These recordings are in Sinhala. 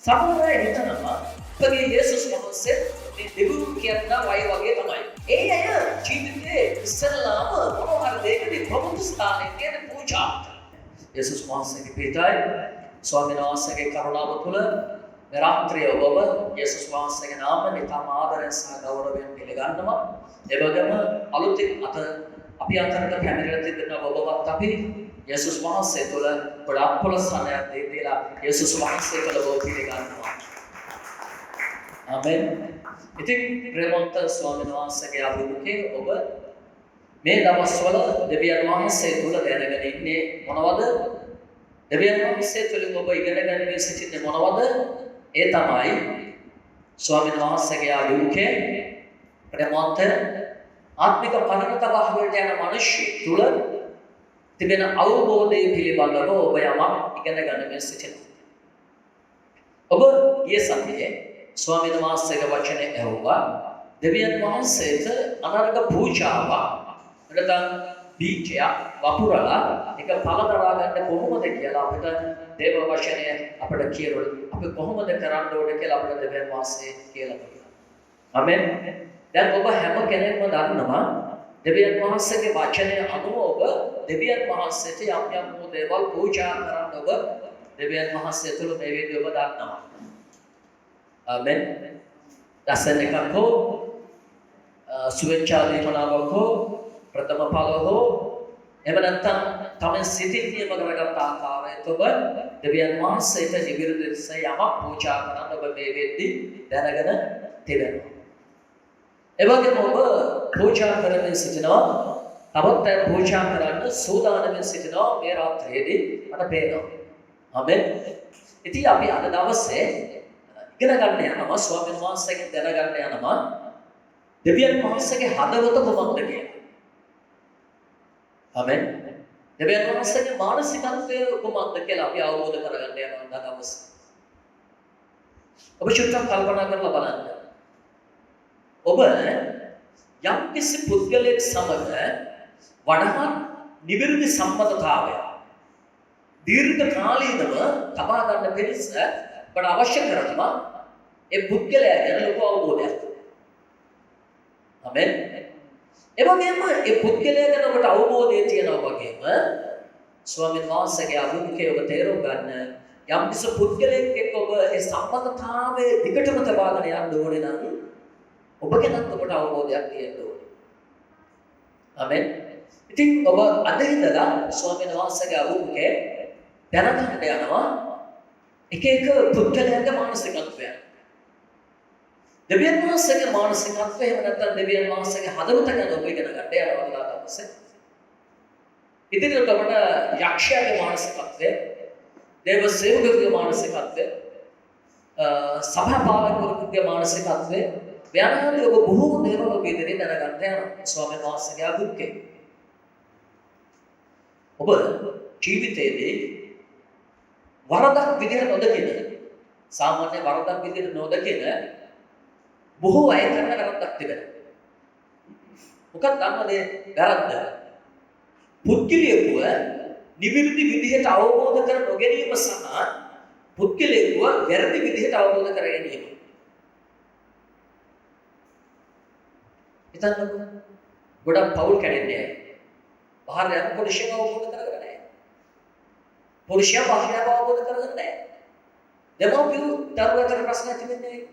සමහර අය හිතනවා අපගේ යේසුස් වහන්සේ මේ දෙවිවරු කියන වයි වගේ තමයි. ඒ අය ජීවිතේ ඉස්සෙල්ලාම මොනවා හරි දෙයකදී ප්‍රමුඛ ස්ථානයේ තියෙන පූජා. යේසුස් වහන්සේගේ පිටයි ස්වාමීන් වහන්සේගේ කරුණාව තුළ මේ රාත්‍රිය ඔබව යේසුස් වහන්සේගේ නාමයෙන් ඉතාම ආදරයෙන් සහ ගෞරවයෙන් පිළිගන්නවා. ඒ වගේම අලුතින් අපි අතරට පැමිණලා තිබෙන ඔබවත් අපි යේසුස් වහන්සේ තුළ ගොඩාක් පොළොස්සනයක් දීලා යේසුස් වහන්සේ තුළ ඔබ පිළිගන්නවා. ආමෙන්. ඉතින් ප්‍රේමවන්ත ස්වාමීන් වහන්සේගේ අභිමුඛයේ ඔබ මේ දවස්වල දෙවියන් වහන්සේ තුළ දැනගෙන ඉන්නේ මොනවද? දෙවියන් වහන්සේ තුළින් ඔබ ඉගෙන ගන්න සිටින්නේ මොනවද? ඒ තමයි ස්වාමීන් වහන්සේගේ අභිමුඛයේ ප්‍රේමවන්ත ආත්මික පරිණත භාවයට යන මිනිස්සු තුළ තිබෙන අවබෝධය පිළිබඳව ඔබ යමක් ඉගෙන ගන්න සිටිනවා. ඔබ ගිය සතියේ ස්වාමීන් වහන්සේගේ වචනේ ඇහුවා දෙවියන් වහන්සේට අනර්ග පූජාවක් නැත්නම් බීජයක් වපුරලා ඒක පළදරා ගන්න කොහොමද කියලා අපිට දේව වචනය අපිට කියනවා. අපි කොහොමද කරන්න ඕනේ කියලා අපිට දෙවියන් වහන්සේ කියලා කියනවා. ආමෙන්. දැන් ඔබ හැම කෙනෙක්ම දන්නවා දෙවියන් වහන්සේගේ වචනය අනුව ඔබ දෙවියන් වහන්සේට යම් යම් දේවල් පූජා කරන්න ඔබ දෙවියන් වහන්සේ තුළ මේ වේදී ඔබ දන්නවා. ආමෙන්. දසන එකක් හෝ සුවේච්ඡා දීපනාවක් හෝ ප්‍රථම ඵල හෝ එහෙම නැත්නම් තමයි සිතින් නියම කරගත් ආකාරයට ඔබ දෙවියන් වහන්සේට නිවිරුදසේ යමක් පූජා කරන්න ඔබ මේ වේදී දැනගෙන තිබෙනවා. එවැගේම ඔබ පූජා කරමින් සිටිනවා. තවත් අය පූජා කරන්න සූදානම්ව සිටිනවා මේ රාත්‍රියේදී මට පේනවා. ආමෙන්. ඉතින් අපි අද දවසේ ඉගෙන ගන්න යනවා ස්වාමීන් වහන්සේගෙන් දැනගන්න යනවා දෙවියන් වහන්සේගේ හදවත කොහොමද කියලා. ආමෙන්. දෙවියන් වහන්සේගේ මානසිකත්වය කොහොමද කියලා අපි අවබෝධ කරගන්න යනවා අද දවසේ. ඔබ චුට්ටක් කල්පනා කරලා බලන්න. ඔබ යම් කිසි පුද්ගලයෙක් සමග වඩා නිවැරදි සම්මතතාවය දීර්ඝ කාලීනව තබා ගන්න පිණිස ඔබට අවශ්‍ය කරනවා ඒ පුද්ගලයා ගැන ලොකු අවබෝධයක්. ආමෙන්. එවැගේම ඒ පුද්ගලයා ගැන ඔබට අවබෝධය තියෙනවා වගේම ස්වාමීන් වහන්සේගේ අභිමුඛය ඔබ තේරුම් ගන්න යම් කිසි පුද්ගලයෙක් එක්ක ඔබ ඒ සම්මතතාවයේ දිගටම තබාගෙන යන්න ඕනේ නම් ඔබ ගැනත් ඔබට අවබෝධයක් තියෙන්න ඕනේ. ආමෙන්. ඉතින් ඔබ අද ඉඳලා ස්වාමීන් වහන්සේගේ අභිමුඛයේ දැනගන්න යනවා එක එක පුද්ගලයන්ගේ මානසිකත්වය. දෙවියන් වහන්සේගේ මානසිකත්වය එහෙම නැත්නම් දෙවියන් වහන්සේගේ හදවත ගැන ඔබ ඉගෙන ගන්න යනවා දවසේ. ඉදිරියට ඔබට යක්ෂයාගේ මානසිකත්වය, දේව සේවකගේ මානසිකත්වය, සභාපාලකවරුගේ මානසිකත්වය ව්‍යානාදී ඔබ බොහෝ දේවල් ඔබ ඉදිරියේ දැනගන්න යනවා ස්වාමීන් වහන්සේගේ අභිමුඛයේ. ඔබ ජීවිතයේදී වරදක් විදිහට නොදකින සාමාන්‍ය වරදක් විදිහට නොදකින බොහෝ අය කරන වැරද්දක් තිබෙනවා. මොකක්ද දන්නවද වැරද්ද? පුද්ගලයෙකුව නිවැරදි විදිහට අවබෝධ කර නොගැනීම සහ පුද්ගලයෙකුව වැරදි විදිහට අවබෝධ කර ගැනීම. හිතන්නකෝ ගොඩක් පෞල් කැඩෙන්නේ නැහැ. බාහිර පුරුෂයව අවබෝධ කරගන්න නැහැ. පුරුෂයා බාහිරව අවබෝධ කරගන්න නැහැ. දෙමව්පියෝ දරුවා අතර ප්‍රශ්න ඇති වෙන්නේ නැහැ.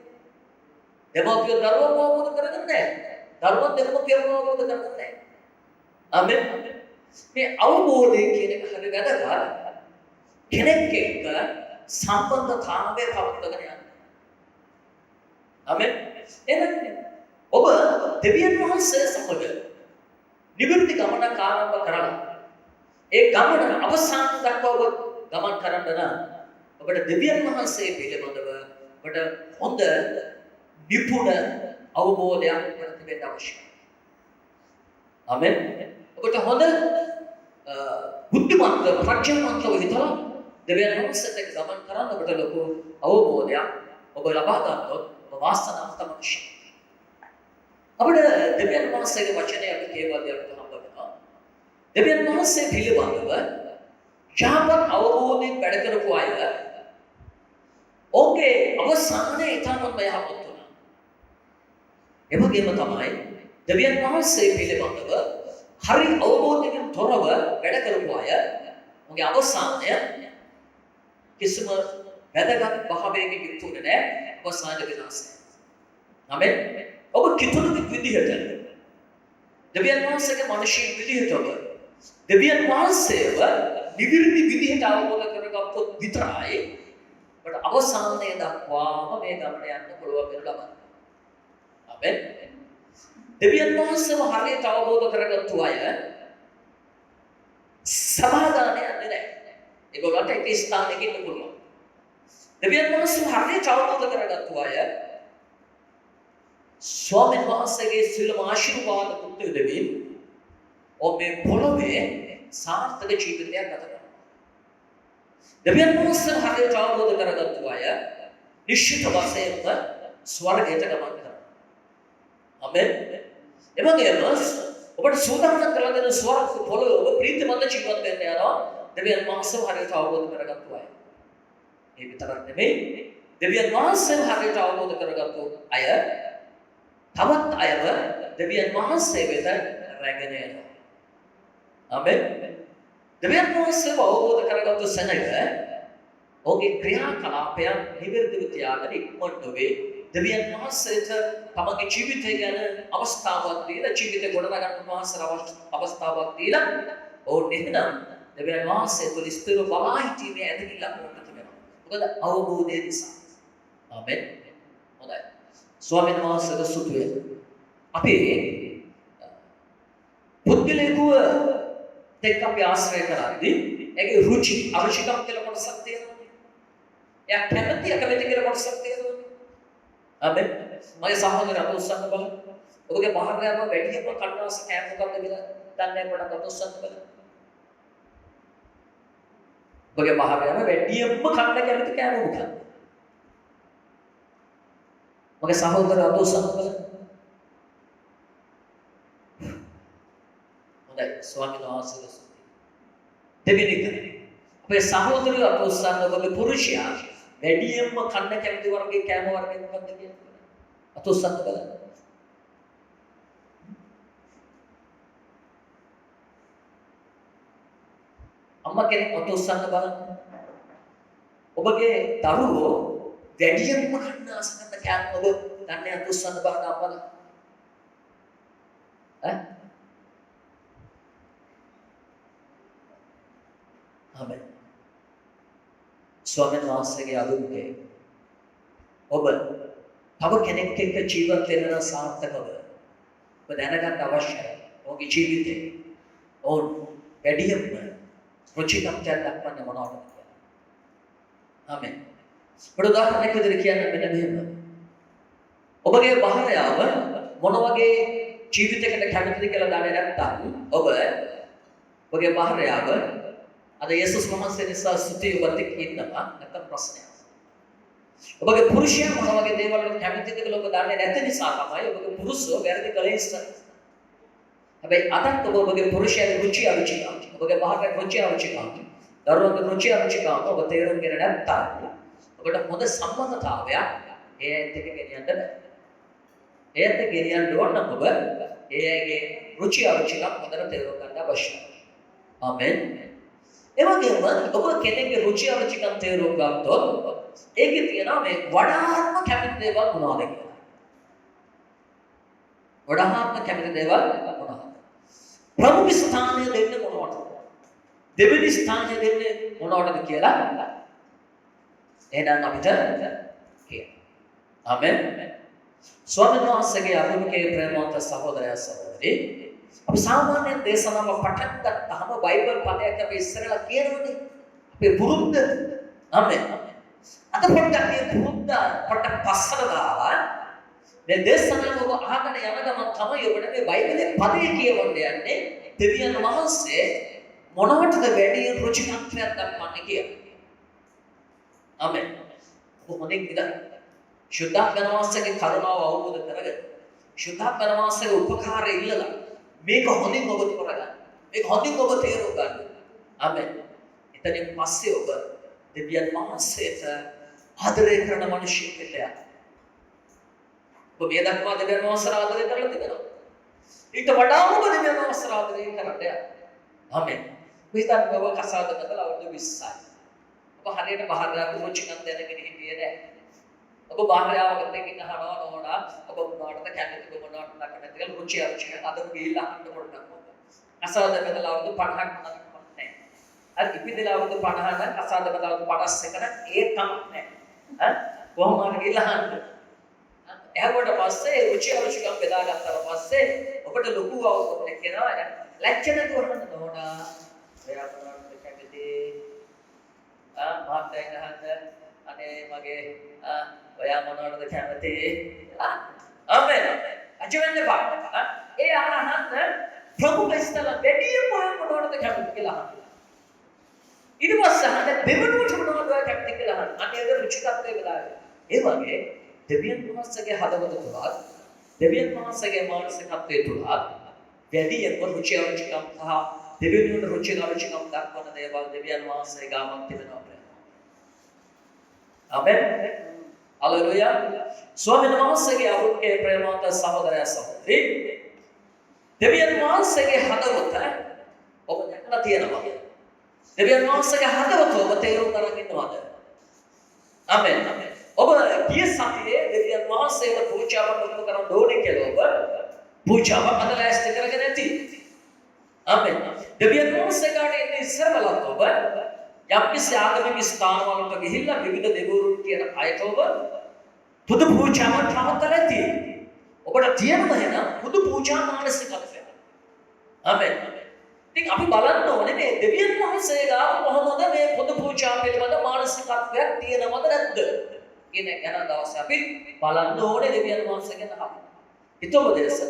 දෙමව්පියෝ දරුවව අවබෝධ කරගන්න නැහැ. දරුවා දෙමව්පියව අවබෝධ කරගන්න නැහැ. ආමෙන්. මේ අවබෝධය කියන එක හරිය වැදගත්. කෙනෙක් එක්ක සම්බන්ධතාවය පවත්වාගෙන යන්න. ආමෙන්. එහෙනම් ඔබ දෙවියන් වහන්සේ සමග නිවැරදි ගමනක් ආරම්භ කරලා ඒ ගමන අවසන් දක්වා ඔබ ගමන් කරන්න නම් ඔබට දෙවියන් වහන්සේ පිළිබඳව ඔබට හොඳ නිපුණ අවබෝධයක් තිබෙන්න අවශ්‍යයි. ආමෙන්. ඔබට හොඳ බුද්ධිමත් ප්‍රඥාවන්තව හිතලා දෙවියන් වහන්සේට ගමන් කරන්න ඔබට ලොකු අවබෝධයක් ඔබ ලබා ගන්නොත් ඔබ වාසනාවන්ත මිනිසෙක්. අපිට දෙවියන් වහන්සේගේ වචනය අපි කේවලයක් හම්බ වෙනවා. දෙවියන් වහන්සේ පිළිබඳව යහපත් අවබෝධයෙන් වැඩ කරපු අය ඕකේ අවසානයේ ඊටමත් යහපත් වුණා. ඒ වගේම තමයි දෙවියන් වහන්සේ පිළිබඳව හරි අවබෝධයකින් තොරව වැඩ කරපු අය ඔහුගේ අවසානය කිසිම වැදගත් භාවයකින් යුක්තුනේ නැහැ. අවසානයේ විනාශය. ආමෙන්. ඔබ කිතුණු විදිහට දෙවියන් වහන්සේගේ මිනිසින් විදිහට ඔබ දෙවියන් වහන්සේව නිවිර්දි විදිහට අවබෝධ කරගත්තොත් විතරයි අපට අවසානයේ දක්වාම මේ ගමන යන්න පුළුවන් වෙනවා. ආමෙන්. දෙවියන් වහන්සේව හරියට අවබෝධ කරගත්තු අය සමාදානය යන්නේ නැහැ. ඒගොල්ලන්ට එක ස්ථානයක ඉන්න පුළුවන්. දෙවියන් වහන්සේව හරියට අවබෝධ කරගත්තු අය ස්වාමීන් වහන්සේගේ සියලුම ආශිර්වාද පුත්තු දෙවියන් ඔබේ පොළොවේ සාර්ථක ජීවිතයක් ගත කරනවා. දෙවියන් වහන්සේව හරියට අවබෝධ කරගත්තු අය නිශ්චිත වශයෙන්ම ස්වර්ගයට ගමන් කරනවා. ආමෙන්. එවැගේම ඔබට සූදානම් කරලා දෙන ස්වර්ග පොළොව ඔබ ප්‍රීතිමත් ජීවත් වෙන්න යනවා දෙවියන් වහන්සේව හරියට අවබෝධ කරගත්තු අය. ඒ විතරක් නෙමෙයි දෙවියන් වහන්සේව හරියට අවබෝධ කරගත්තු අය තවත් අයව දෙවියන් වහන්සේ වෙත රැගෙන යනවා. ආමෙන්. දෙවියන් වහන්සේව අවබෝධ කරගත්තු සැනක ඔහුගේ ක්‍රියාකලාපයන් නිවැරදිව තියාගෙන ඉක්මනට වේ දෙවියන් වහන්සේට තමගේ ජීවිතය ගැන අවස්ථාවක් දීලා ජීවිතේ ගොඩනගන්න වහන්සේ අවස්ථාවක් දීලා ඔවුන් එහෙනම් දෙවියන් වහන්සේ තුළ ස්ථිර බලා සිටීමේ ඇදහිල්ලක් වුණා තිබෙනවා. මොකද අවබෝධය නිසා. ආමෙන්. හොඳයි. ස්වාමීන් වහන්සේට සුතුය. අපි පුද්ගලයෙකුව එක්ක අපි ආශ්‍රය කරද්දී ඒකේ රුචි අවශ්‍යකම් කියලා කොටසක් තියෙනවා. එයා කැමති අකමැති කියලා කොටසක් තියෙනවා. ආමෙන්. මගේ සහෝදරයා අත උස්සන්න බලන්න. ඔබගේ මහරයාව වැඩිම කන්නාස කෑම මොකක්ද කියලා දන්නේ නැහැ පොඩක් අත උස්සන්න බලන්න. ඔබගේ මහරයාව වැඩිම කන්න කැමති කෑම මොකක්ද? මගේ සහෝදරයා අත උස්සන්න බලන්න. හොඳයි ස්වාමීන් වහන්සේලා දෙවෙනි එක. අපේ සහෝදරයා අත උස්සන්න ඔබගේ පුරුෂයා වැඩිම කන්න කැමති වර්ගයේ කෑම වර්ගය මොකක්ද කියන්නේ? අත උස්සන්න බලන්න. අම්මා කෙනෙක් අත උස්සන්න බලන්න. ඔබගේ දරුවෝ වැඩිම කන්න ආස කරන කෑම ඔබ දන්නේ අත උස්සන්න බලන්න අම්මලා. ආමෙන්. ස්වාමීන් වහන්සේගේ අනුගමනය ඔබ තව කෙනෙක් එක්ක ජීවත් වෙන සාර්ථකව ඔබ දැනගන්න අවශ්‍යයි. ඔබගේ ජීවිතේ ඕන් වැඩිම රුචිකම්කයක් දක්වන්න මොනවද කියලා. ආමෙන්. උදාහරණයක් විදිහට කියන්න මෙන්න මෙහෙම. ඔබගේ භාර්යාව මොන වගේ ජීවිතයකට කැමතිද කියලා දන්නේ නැත්නම් ඔබගේ භාර්යාව අද යේසුස් වහන්සේ නිසා ස්තුතිය ඔබට කියනවා නැත්නම් ප්‍රශ්නයක්. ඔබගේ පුරුෂයා මොන වගේ දේවල් වලට කැමතිද කියලා ඔබ දන්නේ නැති නිසා තමයි ඔබගේ පුරුෂෝ වැරදි කළේ ඉස්සර. හැබැයි අදත් ඔබගේ පුරුෂයාගේ රුචි අරුචිකම් ඔබගේ භාර්යාවේ රුචි අරුචිකම් දරුවන්ගේ රුචි අරුචිකම් ඔබ තේරුම් ගන්න නැත්නම් ඔබට හොඳ සම්බන්ධතාවයක් ඒ ඇත්ත එක්ක ගෙනියන්න බෑ. ඒ ඇත්ත ගෙනියන්න ඕන නම් ඔබ ඒ අයගේ රුචි අරුචිකම් හොඳට තේරුම් ගන්න අවශ්‍යයි. ආමෙන්. එවැගේම ඔබ කෙනෙක්ගේ රුචි අරුචිකම් තේරුම් ගත්තොත් ඒකේ තියෙනවා මේ වඩාත්ම කැමති දේවල් මොනවද කියලා. වඩාත්ම කැමති දේවල් මොනවද? ප්‍රමුඛ ස්ථානය දෙන්නේ මොනවද? දෙවෙනි ස්ථානය දෙන්නේ මොනවටද කියලා එහෙනම් අපිට කියන්න. ආමෙන්. ස්වාමීන් වහන්සේගේ අනුකම්පාවේ ප්‍රේමවන්ත සහෝදරයා සහෝදරී අපි සාමාන්‍යයෙන් දේශනාව පටන් ගත්තාම බයිබල් පදයක් අපි ඉස්සරලා කියනවනේ. අපේ පුරුද්ද. ආමෙන්. අද පොඩ්ඩක් මේ පුරුද්ද පොඩ්ඩක් පස්සට දාලා මේ දේශනාව ඔබ අහගෙන යන ගමන් තමයි ඔබට මේ බයිබලයේ පදේ කියවන්න යන්නේ දෙවියන් වහන්සේ මොනවටද වැඩි රුචිකත්වයක් දක්වන්නේ කියලා. ආමෙන්. ඔබ හොඳින් ඉඳලා ශුද්ධාත්ම වහන්සේගේ කරුණාව අවබෝධ කරගන්න. ශුද්ධාත්ම වහන්සේගේ උපකාරය ඉල්ලලා මේක හොඳින් ඔබ කරගන්න. මේක හොඳින් ඔබ තේරුම් ගන්න. ආමෙන්. එතනින් පස්සේ ඔබ දෙවියන් වහන්සේට ආදරය කරන මිනිස්සෙක් වෙලා. ඔබ මේ දක්වා දෙවියන් වහන්සේ ආදරය කරලා තිබෙනවා. ඊට වඩා ඔබ දෙවියන් වහන්සේ ආදරය කරන්න යන්න. ආමෙන්. විතර ඔබ කසාද බදලා අවුරුදු 20යි. ඔබ හරියට බහරාතු මුචිකන් දැනගෙන හිටියේ නැහැ. ඔබ බාහිරාවකට එක්කින් අහනවා නෝනා ඔබ මොනවටද කැමති ඔබ මොනවටද කැමති කියලා රුචි අරුචි අද ගිහිල්ලා අහන්න පොඩ්ඩක් ඔබ. කසාද බදලා අවුරුදු 50ක් නැහැ. අර ඉපිදලා අවුරුදු 50 නම් කසාද බදලා අවුරුදු 51 නම් ඒ කමක් නැහැ. ඈ කොහොම හරි ගිහිල්ලා අහන්න. එහුවට පස්සේ රුචි අරුචිකම් බෙදාගත්තාට පස්සේ ඔබට ලොකු අවුරුද්දක් එනවා ලැජ්ජ නැතුව අහන්න නෝනා ඔයා මොනවටද කැමති මහත්තයා ගහන්න අනේ මගේ ඔයා මොනවටද කැමති ආමෙන් අජවෙන්න බා ඒ අහන්න ප්‍රභු ඉස්සලා දෙවියන් මොනවටද කැමති කියලා අහන්න ඊට පස්සේ අහන්න දෙවියන්ට මොනවටද කැමති කියලා අහන්න අනේ ඒක රුචිකත්වයේ වෙලාවේ ඒ වගේ දෙවියන් වහන්සේගේ හදවත තුලත් දෙවියන් වහන්සේගේ මානසිකත්වයේ තුලත් වැඩියෙන්ම රුචි අරුචිකම් සහ දෙවියන්ට රුචි අරුචිකම් දක්වන දේවල් දෙවියන් වහන්සේ ගාමක් තිබෙනවා. ආමෙන්. හalleluya. ස්වාමීන් වහන්සේගේ අවුරුද්දේ ප්‍රේමවන්ත සහෝදරය සහෝදරි දෙවියන් වහන්සේගේ හදවත ඔබ දැකලා තියෙනවා. දෙවියන් වහන්සේගේ හදවත ඔබ තේරුම් ගන්න ඉන්නවද? ආමෙන්. ඔබ ගිය සතියේ දෙවියන් වහන්සේට පූජාවක් කරන ඕනේ කියලා ඔබ පූජාවක් අදලෑස්ති කරගෙන ඇති. ආමෙන්. දෙවියන් වහන්සේට ඉන්නේ ඉස්සරවලත් ඔබ යම්කිසි ආගමික ස්ථානවලට ගිහිල්ලා විවිධ දෙවිවරුන් කියන අයට ඔබ පුදු පූජාවක් නවත්තලා ඇති. ඔබට තියෙනම එහෙනම් පුදු පූජා මානසිකත්වය. ආමෙන්. ඉතින් අපි බලන්න ඕනේ මේ දෙවියන් වහන්සේලා කොහොමද මේ පුදු පූජා පිළිබඳ මානසිකත්වයක් තියෙනවද නැද්ද? කියන යන දවසේ අපි බලන්න ඕනේ දෙවියන් වහන්සේගෙන් අහන්න. ඊතොබදේශ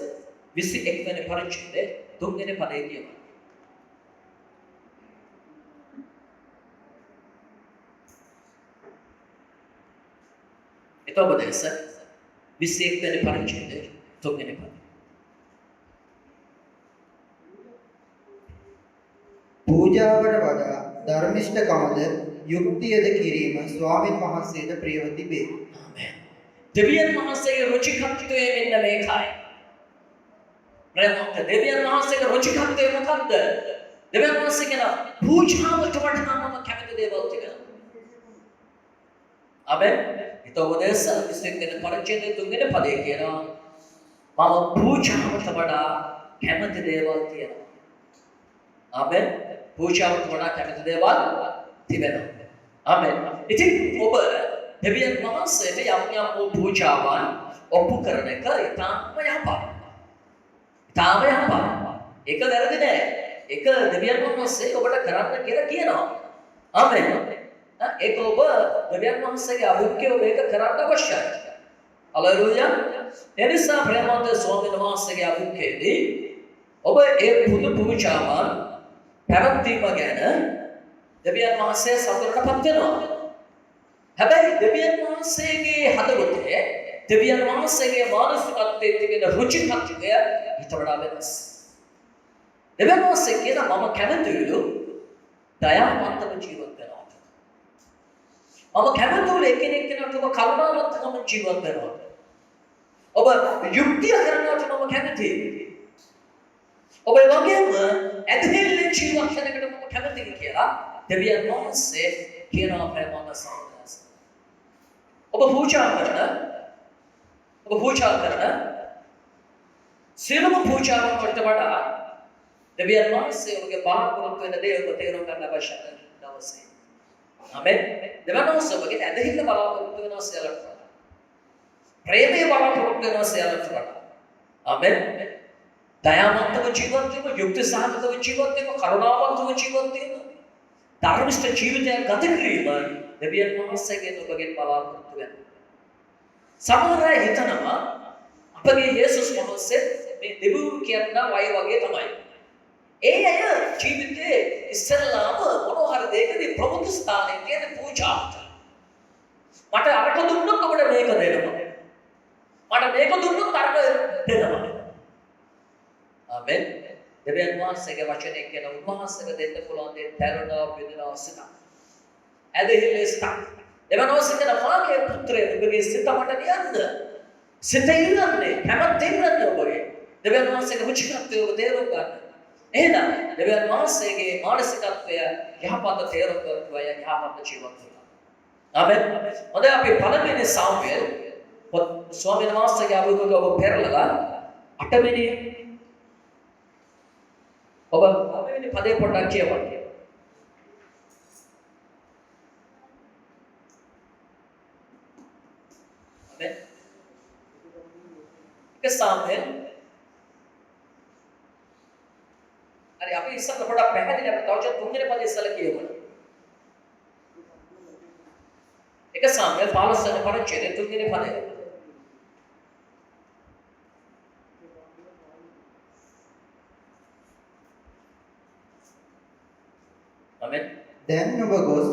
21 වෙනි පරිච්ඡේදයේ 3 වෙනි පදයේ කියනවා. ඊතොබදේශ 21 වෙනි පරිච්ඡේදයේ 3 වෙනි පදය. පූජාවට වඩා ධර්මිෂ්ඨකමද යුක්තියද කිරීම ස්වාමීන් වහන්සේට ප්‍රියව තිබේ. ආමෙන්. දෙවියන් වහන්සේගේ රුචිකත්වය මෙන්න මේකයි. ප්‍රේමවන්ත දෙවියන් වහන්සේගේ රුචිකත්වය මොකක්ද? දෙවියන් වහන්සේ කියන පූජාවට වඩා මම කැමති දේවල් තිබෙනවා. ආමෙන්. ඊතෝවදේශ 21 වෙනි පරිච්ඡේදයේ 3 වෙනි පදයේ කියනවා මම පූජාවට වඩා කැමති දේවල් තියෙනවා. ආමෙන්. පූජාවට වඩා කැමති දේවල් තිබෙනවා. ආමෙන්. ඉතින් ඔබ දෙවියන් වහන්සේට යම් පූජාවන් ඔප්පු කරන එක ඉතාම යහපත්. ඉතාම යහපත්. ඒක වැරදි නෑ. ඒක දෙවියන් වහන්සේ ඔබට කරන්න කියලා කියනවා. ආමෙන්. ඒක ඔබ දෙවියන් වහන්සේගේ අභික්කේ මේක කරන්න අවශ්‍යයි. හalleluya. එනිසා ප්‍රේමවන්ත ස්වාමීන් වහන්සේගේ අභික්කේදී ඔබ ඒ පුදු පූජාවන් පැවැත්වීම ගැන දෙවියන් වහන්සේ සතුටටපත් වෙනවා. හැබැයි දෙවියන් වහන්සේගේ හදවතේ දෙවියන් වහන්සේගේ මානසිකත්වයේ තිබෙන රුචිකත්වය ඊට වඩා වෙනස්. දෙවියන් වහන්සේ කියන මම කැමතිලු දයාවන්තව ජීවත් වෙනවා. මම කැමතිලු එකිනෙක කෙනාට ඔබ කරුණාවන්තව ජීවත් වෙනවා. ඔබ යුක්තිය කරනවට මම කැමතියි. ඔබ ඒ වගේම ඇදහිල්ලෙන් ජීවත් වෙනකට මම කැමතියි කියලා දෙවියන් වහන්සේ කියනවා ප්‍රේමවන්ත සහෝදරයන්. ඔබ පූජා කරන සියලුම පූජාවන් වලට වඩා දෙවියන් වහන්සේ ඔබගේ බලාපොරොත්තු වෙන දේ ඔබ තේරුම් ගන්න අවශ්‍යයි දවසේ. ආමෙන්. දෙවියන් වහන්සේ ඔබගේ ඇදහිල්ල බලාපොරොත්තු වෙනවා සියල්ලට වඩා. ප්‍රේමය බලාපොරොත්තු වෙනවා සියල්ලට වඩා. ආමෙන්. දයාවන්තව ජීවත් වීම, යුක්ති සහගතව ජීවත් වීම, කරුණාවන්තව ජීවත් වීම, ධර්මිෂ්ඨ ජීවිතයක් ගත කිරීම දෙවියන් වහන්සේගෙන් ඔබගෙන් බලාපොරොත්තු වෙනවා. සමහර අය හිතනවා අපගේ යේසුස් වහන්සේ මේ දෙවිවරු කියනා වයි වගේ තමයි. ඒ අය ජීවිතේ ඉස්සෙල්ලාම මොනවා හරි දෙයකදී ප්‍රමුඛ ස්ථානයේ තියෙන පූජාවට. මට අරක දුන්නොත් ඔබට මේක දෙනවා. මට මේක දුන්නොත් අරක දෙනවා. ආමෙන්. දෙවියන් වහන්සේගේ වචනේ කියන උන්වහන්සේට දෙන්න පුළුවන් දේ දරනවා බෙදනවා සිතා. ඇදහිල්ල සිතා. දෙවියන් වහන්සේ කියන මාගේ පුත්‍රය ඔබගේ සිත මට නියන්න. සිත ඉල්ලන්නේ කැමැත්ත ඉල්ලන්නේ ඔබගේ. දෙවියන් වහන්සේගේ රුචිකත්වය ඔබ තේරුම් ගන්න. එහෙනම් දෙවියන් වහන්සේගේ මානසිකත්වය යහපත් තේරුම් කරගන්න යහපත් ජීවත් වෙන්න. ආමෙන්. හොඳයි අපි පළවෙනි සාමුවෙල් ස්වාමීන් වහන්සේගේ අභිමුඛය ඔබ පෙරලලා 8 වෙනි ඔබ 9 වෙනි පදේ පොඩ්ඩක් කියවන්න. ආමෙන්. ඒක සාමුවෙල් හරි අපි ඉස්සර පොඩ්ඩක් පැහැදිලි අපි තවච 3 වෙනි පදේ ඉස්සලා කියවමු. ඒක සාමුවෙල් 15 වෙනි පරිච්ඡේදයේ 3 වෙනි පදේ. ආමෙන්. දැන් ඔබ ගොස්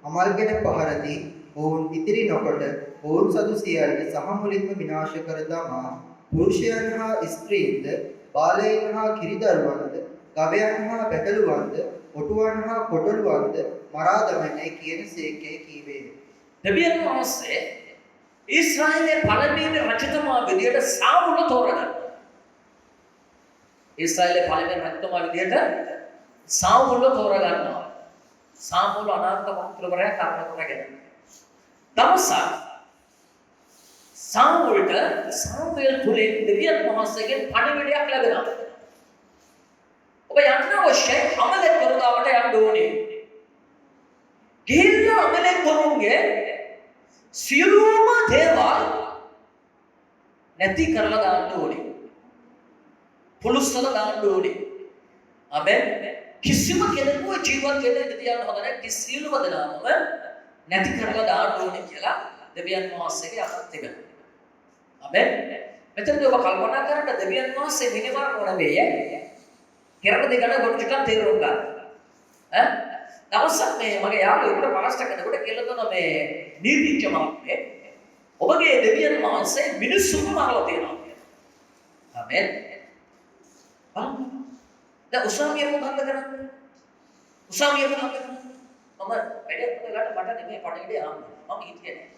අමල්ගෙට පහර දී ඔවුන් ඉතිරි නොකොට ඔවුන් සතු සියල්ල සහ මුලින්ම විනාශ කර දමා පුරුෂයන් හා ස්ත්‍රීන්ද බාලයන් හා කිරිදරුවන්ද ගවයන් හා බැටළුවන්ද ඔටුවන් හා කොටළුවන්ද මරා දමන්නේ කියන සේකේ කීවේ. දෙවියන් වහන්සේ ඊශ්‍රායලයේ පළමුවෙනි රජතුමා විදියට සාමුල තෝරගන්නවා. ඊශ්‍රායලයේ පළමුවෙනි රජතුමා විදියට සාමුල තෝරගන්නවා. සාමුල අනාගත වක්‍රවරයා කර්ම කරගෙන. දවසක් සාමුල්ට සාමුවෙල් තුලින් දෙවියන් වහන්සේගෙන් පණිවිඩයක් ලැබෙනවා. ඔබ යන්න අවශ්‍යයි අමලෙක් වරුදාවට යන්න ඕනේ. ගිහිල්ලා අමලෙක් වරුන්ගේ සියලුම දේවල් නැති කරලා දාන්න ඕනේ. පුලුස්සලා දාන්න ඕනේ. ආමෙන්. කිසිම කෙනෙකු ජීවත් වෙන්න දෙවියන් හොඳ නැහැ. කිසියලුම දනාම නැති කරලා දාන්න ඕනේ කියලා දෙවියන් වහන්සේගේ අහත් තිබෙනවා. ආමෙන්. මෙතනදී ඔබ කල්පනා කරන්න දෙවියන් වහන්සේ මිනිමරණ නෙවෙයි. කෙරණ දෙකන කොට ටිකක් තේරුම් ගන්න. ඈ දවසක් මේ මගේ යාළුවෙකුට පාස්ටර් කෙනෙකුට කියලා දුන්නා මේ නීතිඥ මාත්මේ ඔබගේ දෙවියන් වහන්සේ මිනිස්සුන්ව මරලා තියෙනවා කියලා. ආමෙන්. දැන් උසාවිය මොකක්ද කරන්නේ? උසාවිය මොකක්ද කරන්නේ? මම වැඩ කරලාට මට නෙමෙයි පණිවිඩය ආන්නේ. මම හිතියේ නෑ.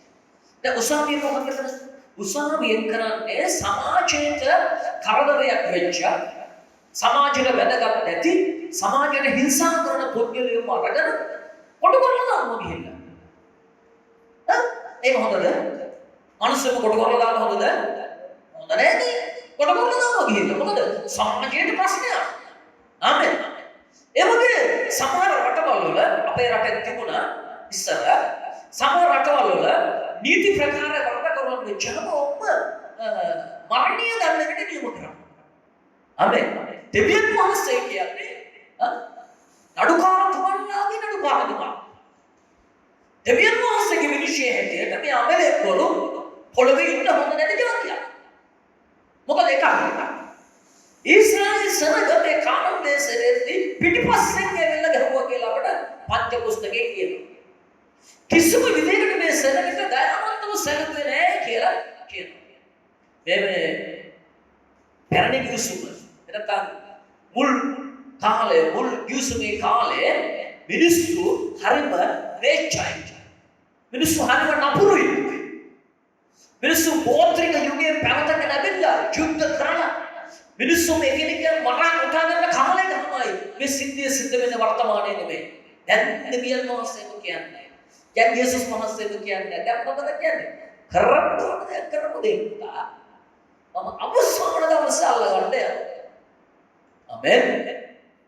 දැන් උසාවිය මොකක්ද කරන්නේ? උසාවියෙන් කරන්නේ සමාජයට කරදරයක් වෙච්ච සමාජයට වැදගත් නැති සමාජයට හිංසා කරන පුද්ගලයෝ අරගෙන කොට කරලා දානවා ගිහිල්ලා. ඒක හොඳද? මිනිස්සුම කොට කරලා දාන්න හොඳද? හොඳ නෑනේ. කොට කරලා දානවා ගිහිල්ලා. මොකද සමාජයේ ප්‍රශ්නයක්. ආමෙන්. ඒ වගේ සමහර රටවල් වල අපේ රටේ තිබුණා ඉස්සර සමහර රටවල් වල නීති ප්‍රකාර වරද කරන වෙච්චම මරණීය දඬුවමකට නියම කරනවා. ආමෙන්. දෙවියන් වහන්සේ කියන්නේ නඩුකාරතුමන්ලාගේ නඩුකාරතුමා. දෙවියන් වහන්සේගේ විනිශ්චය හැටියට මේ අමලෙක් වරු පොළවේ ඉන්න හොඳ නැති කියලා. මොකද ඒක ඊශ්‍රායල් සනගතේ කානම් දේශයේදී පිටිපස්සෙන් ඇවිල්ලා ගහුවා කියලා අපිට පත්‍ය පුස්තකයේ කියනවා. කිසිම විදිහකට මේ සනගත දයාවන්තව සැලකුවේ නැහැ කියලා කියනවා. මේ පැරණි කිව්සුම එතන මුල් කාලේ මුල් කිව්සුමේ කාලේ මිනිස්සු හරිම රේච්චයි. මිනිස්සු හරිම නපුරුයි. මිනිස්සු බෝත්‍රික යුගයේ පැවතගෙන ඇවිල්ලා යුද්ධ කරලා මිනිස්සු එකිනෙක මරා උටා ගන්න කාලේ තමයි මේ සිද්ධිය සිද්ධ වෙන වර්තමානයේ නෙමෙයි. දැන් දෙවියන් වහන්සේ කියන්නේ. දැන් යේසුස් වහන්සේ කියන්නේ. දැන් මොකද කියන්නේ? කරපු දේ මම අවසාන දවසේ අල්ලගන්න යනවා. ආමෙන්.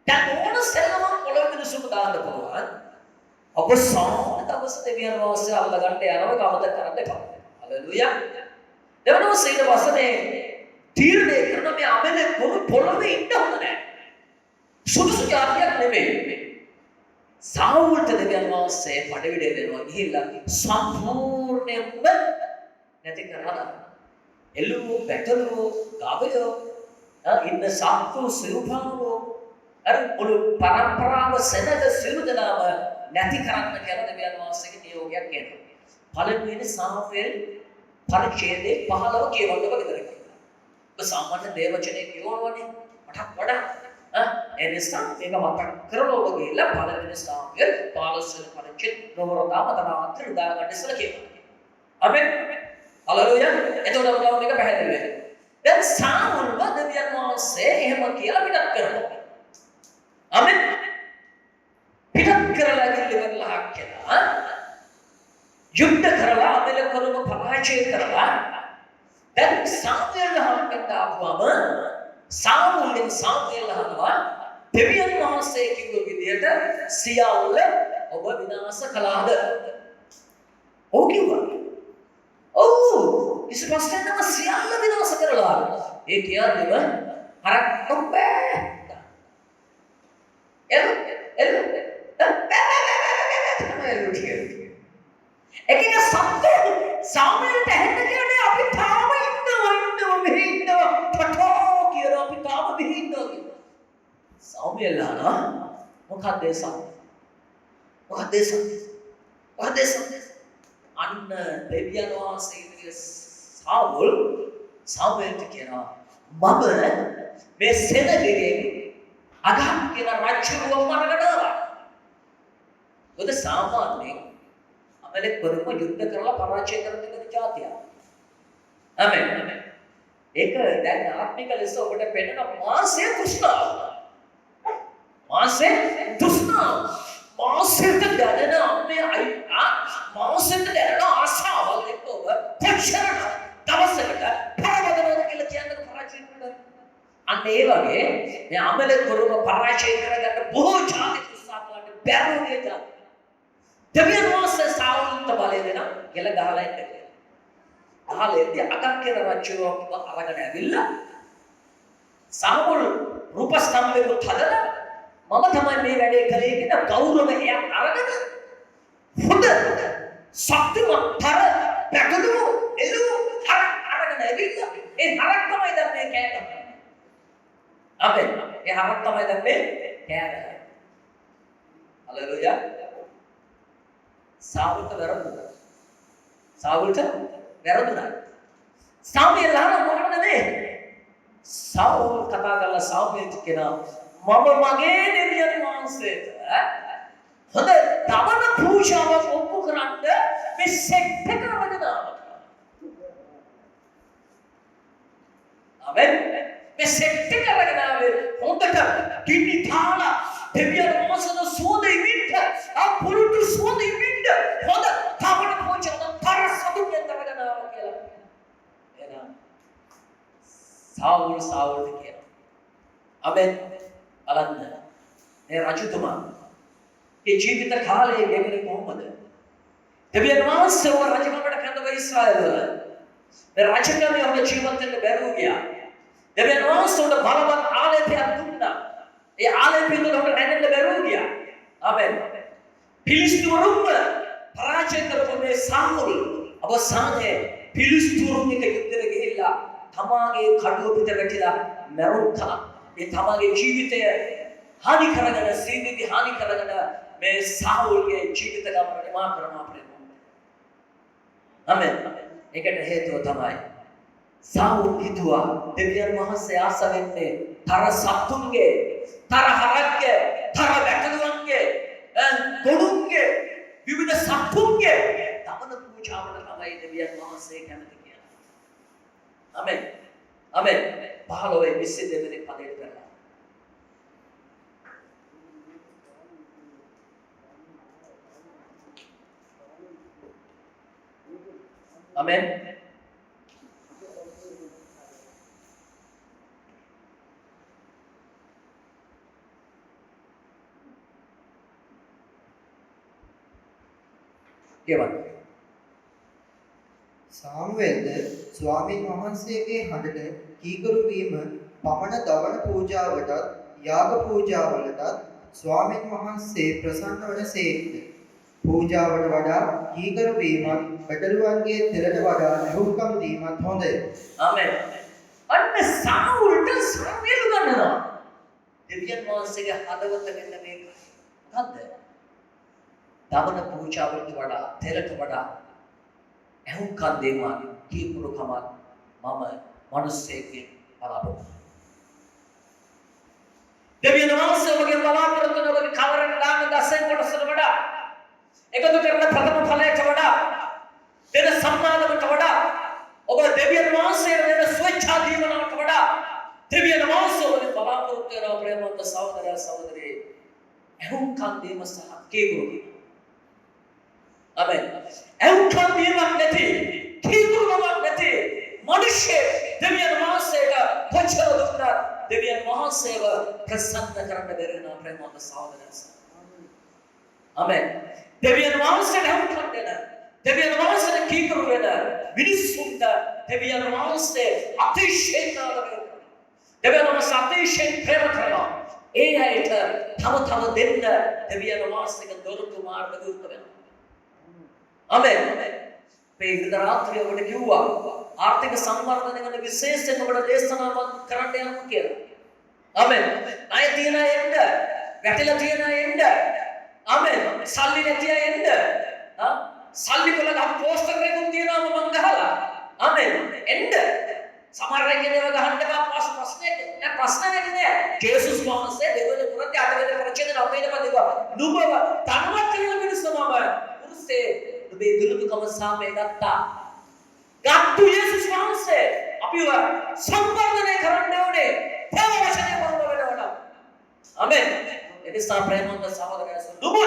දැන් ඕන සෙල්ලම පොළොවේ මිනිස්සුන්ට දාන්න පුළුවන්. අවසාන දවසේ දෙවියන් වහන්සේ අල්ලගන්න යනවා කවද කරන්න එපා. හලෙලූයා. දෙවනම සීල වසනේ තීරණය කරන මේ අමලේ පොළොවේ ඉන්න හොඳ නැහැ. සුදුසු જાතියක් නෙමෙයි. සාවුල්ට දෙවියන් වහන්සේ පඩවිඩේ දෙනවා ගිහිල්ලා සම්පූර්ණයෙන්ම නැති කරලා එළුවෝ බැටළුවෝ ගවයෝ ඉන්න සත්තු සිව්පාවෝ අර මුළු පරම්පරාව සෙනග සියලු දෙනාම නැති කරන්න කියලා දෙවියන් වහන්සේගේ නියෝගයක් එනවා. පළවෙනි සාමුවෙල් පරිච්ඡේදයේ 15 කියවන්න ඔබ විතර. ඔබ සාමාන්‍ය දේවචනේ කියවනවනේ මටත් වඩා ඒ නිසා මේක මතක් කරලා ඔබ ගිහිල්ලා පළවෙනි සාමුවෙල් 15 වෙනි පරිච්ඡේද නවරදා මතනාන්තර දාගන්න ඉස්සලා කියනවා. ආමෙන්. හලෙලූයා. එතකොට ඔබට මේක පැහැදිලි වෙනවා. දැන් සාමුල්ව දෙවියන් වහන්සේ එහෙම කියලා පිටත් කරනවා. ආමෙන්. පිටත් කරලා ඉල්ලෙවලා කියලා යුද්ධ කරලා අපල කරව පරාජය කරලා දැන් සාමුවෙල් හම්බෙන්න ආවම සාමුවෙල් අහනවා දෙවියන් වහන්සේ කිව්ව විදියට සියල්ල ඔබ විනාශ කළාද? ඔව් කිව්වා. ඔව් ඊට පස්සේ නම් සියල්ල විනාශ කරලා ඒ කියන්නේම හරක් නොබෑ. එකක සත්‍ය සාමුවෙල්ට ඇහෙන්න කියන්නේ අපි තාම ඉන්නවා මෙහෙ ඉන්නවා පටෝ කියලා අපි තාම මෙහෙ ඉන්නවා කියලා. සාමුවෙල් අහනවා මොකක්ද ඒ සත්‍ය? මොකක්ද ඒ සත්‍ය? මොකක්ද ඒ සත්‍ය? අන්න දෙවියන් වහන්සේ සාමුවෙල්ට කියනවා මම මේ සෙනගිරියේ අගම් කියන රජුව මරගනවා. ඔද සාමාන්‍යයෙන් අපලෙක් කරපු යුද්ධ කරලා පරාජය කරන දෙන જાතිය. ආමෙන්. ඒක දැන් ආත්මික ලෙස ඔබට පෙනෙන මාසයේ තෘෂ්ණාව. මාසයේ තෘෂ්ණාව. මාසෙට දැනෙන අපේ මාසෙට දැනෙන ආශාවල් එක්ක ඔබ පොච්චරන දවසකට පරවදනවද කියලා කියන්න පරාජය කරනවා. අන්න ඒ වගේ මේ අමලෙක් කරව පරාජය කරගන්න බොහෝ જાති කුසාකලට බැරුණේ જાති. දෙවියන් වහන්සේ සාවුල්ට බලය දෙන කෙල ගහලා ඉන්න කියලා. අහලෙන්දී අගක් කියන රජුව අරගෙන ඇවිල්ලා සාමුල් රූපස්තම්භයක හදලා මම තමයි මේ වැඩේ කළේ කියන ගෞරවයක් අරගෙන හොඳ ශක්තිමත් පැකලු එළු අරගෙන ඇවිල්ලා ඒ හරක් තමයි දැන් මේ කෑ ගහන්නේ. අපේ ඒ හරක් තමයි දැන් මේ කෑ ගහන්නේ. හලෙලූයා. සාවුල්ට වැරදුනා. සාමුවෙල් අහන මොකටද මේ? සාවුල් කතා කරලා සාමුවෙල්ට කියනවා මම මගේ දෙවියන් වහන්සේට හොඳ දමන පූජාවක් ඔප්පු කරන්න මේ සෙට් එක වදනවා. ආමෙන්. මේ සෙට් එක වදනාවේ හොඳට කිනි තාලා දෙවියන් වහන්සේට සෝදෙ වින්න අපුරුතු සෝදෙ වින්න හොඳ දමන පූජාවක් තරසතුන් යනවා කියලා. එහෙනම් සාවුල්ට කියනවා. ආමෙන්. බලන්න මේ රජතුමාගේ ජීවිත කාලයේ ගෙවන්නේ කොහොමද? දෙවියන් වහන්සේ වර රජකමට කැඳව ඉස්රායල් වල මේ රජකමේ ඔබ ජීවත් වෙන්න බැරුව ගියා. දෙවියන් වහන්සේ උඩ බලවත් ආලේපයක් දුන්නා. ඒ ආලේපයෙන් ඔබට නැගෙන්න බැරුව ගියා. ආමෙන්. පිලිස්තුරුම් පරාජය කරපු මේ සාමුල් අවසානයේ පිලිස්තුරුම් එක යුද්ධෙට ගිහිල්ලා තමාගේ කඩුව පිට වැටිලා මැරුණා. ඒ තමගේ ජීවිතය හානි කරගෙන සීනිදි හානි කරගෙන මේ සාවුල්ගේ ජීවිත ගමන නිමා කරනවා අපිට. ආමෙන්. ඒකට හේතුව තමයි සාවුල් හිතුවා දෙවියන් වහන්සේ ආස වෙන්නේ තර සතුන්ගේ, තර හරක්ගේ, තර වැටළුවන්ගේ, ගොනුන්ගේ, විවිධ සතුන්ගේ දමන පූජාවට තමයි දෙවියන් වහන්සේ කැමති කියලා. ආමෙන්. ආමෙන්. 15:22 වෙනි පදයට කරලා. ආමෙන්. කියවන්න. සාමුවෙල්ද ස්වාමීන් වහන්සේගේ හඬට කීකරු වීම පමණ දවන පූජාවටත් යාග පූජාවලටත් ස්වාමීන් වහන්සේ ප්‍රසන්න වනසේක්ද. පූජාවට වඩා කීකරු වීමත් බඩලුවන්ගේ තෙලට වඩා ලැබුම්කම් දීමත් හොඳය. ආමෙන්. අන්න සාමුල්ට සාමුවෙල් ගන්නවා. දෙවියන් වහන්සේගේ හදවත වෙන්න මේක. මොකද්ද? දවන පූජාවට වඩා තෙලට වඩා ඇහුම්කන් දෙමාන කීපුරුකමක් මම මිනිස්සෙක්ගෙන් බලාපොරොත්තු. දෙවියන් වහන්සේ ඔබගේ බලාපොරොත්තු වෙන ඔබගේ කවරන දාන දසෙන් කොටසට වඩා එකතු කරන ප්‍රථම ඵලයට වඩා දෙන සම්මානකට වඩා ඔබ දෙවියන් වහන්සේට දෙන ස්වච්ඡා දීමනකට වඩා දෙවියන් වහන්සේ ඔබගේ බලාපොරොත්තු වෙන ප්‍රේමවන්ත සහෝදරයා සහෝදරියේ එහුම්කම් දීම සහ කීකරු. ආමෙන්. එහුම්කම් දීමක් නැති කීකරුවක් නැති මිනිස්සේ දෙවියන් වහන්සේට කොච්චර දුක්ද දෙවියන් වහන්සේව ප්‍රසන්න කරන්න බැරි වෙන ප්‍රේමවන්ත සහෝදරයා. ආමෙන්. දෙවියන් වහන්සේට එහුම්කම් දෙන දෙවියන් වහන්සේට කීකරු වෙන මිනිස්සුන්ට දෙවියන් වහන්සේ අතිශයින් ආදරය දෙවියන් වහන්සේ අතිශයින් ප්‍රේම කරනවා. ඒ අයට තව දෙන්න දෙවියන් වහන්සේගේ දොරටු මාර්ග විවෘත වෙනවා. ආමෙන්. මේ ඉරිද රාත්‍රිය ඔබට කිව්වා ආර්ථික සංවර්ධනය ගැන විශේෂයෙන් ඔබට දේශනාවක් කරන්න යනවා කියලා. ආමෙන්. ණය තියන එන්න, වැටිලා තියන එන්න. ආමෙන්. සල්ලි නැති අය එන්න. සල්ලි වල ගම් පෝස්ටර් එකක් තියනවා මම ගහලා. ආමෙන්. එන්න. සමහර අය කියනවා ගහන්න බෑ ප්‍රශ්නේ නෑ ප්‍රශ්න නෑ ජේසුස් වහන්සේ දෙවන පුරතේ අටවෙනි ප්‍රචේදන අපේට පදිනවා නුඹව තනවත් කරන මිනිස්සුමම පුරුෂේ නුඹේ දුරුකම සාමේ ගත්තු ජේසුස් වහන්සේ අපිව සම්වර්ධනය කරන්න ඕනේ තව වචනේ වරම වෙනවා. ආමෙන්. එනිසා ප්‍රේමවන්ත සහෝදරයෝ නුඹ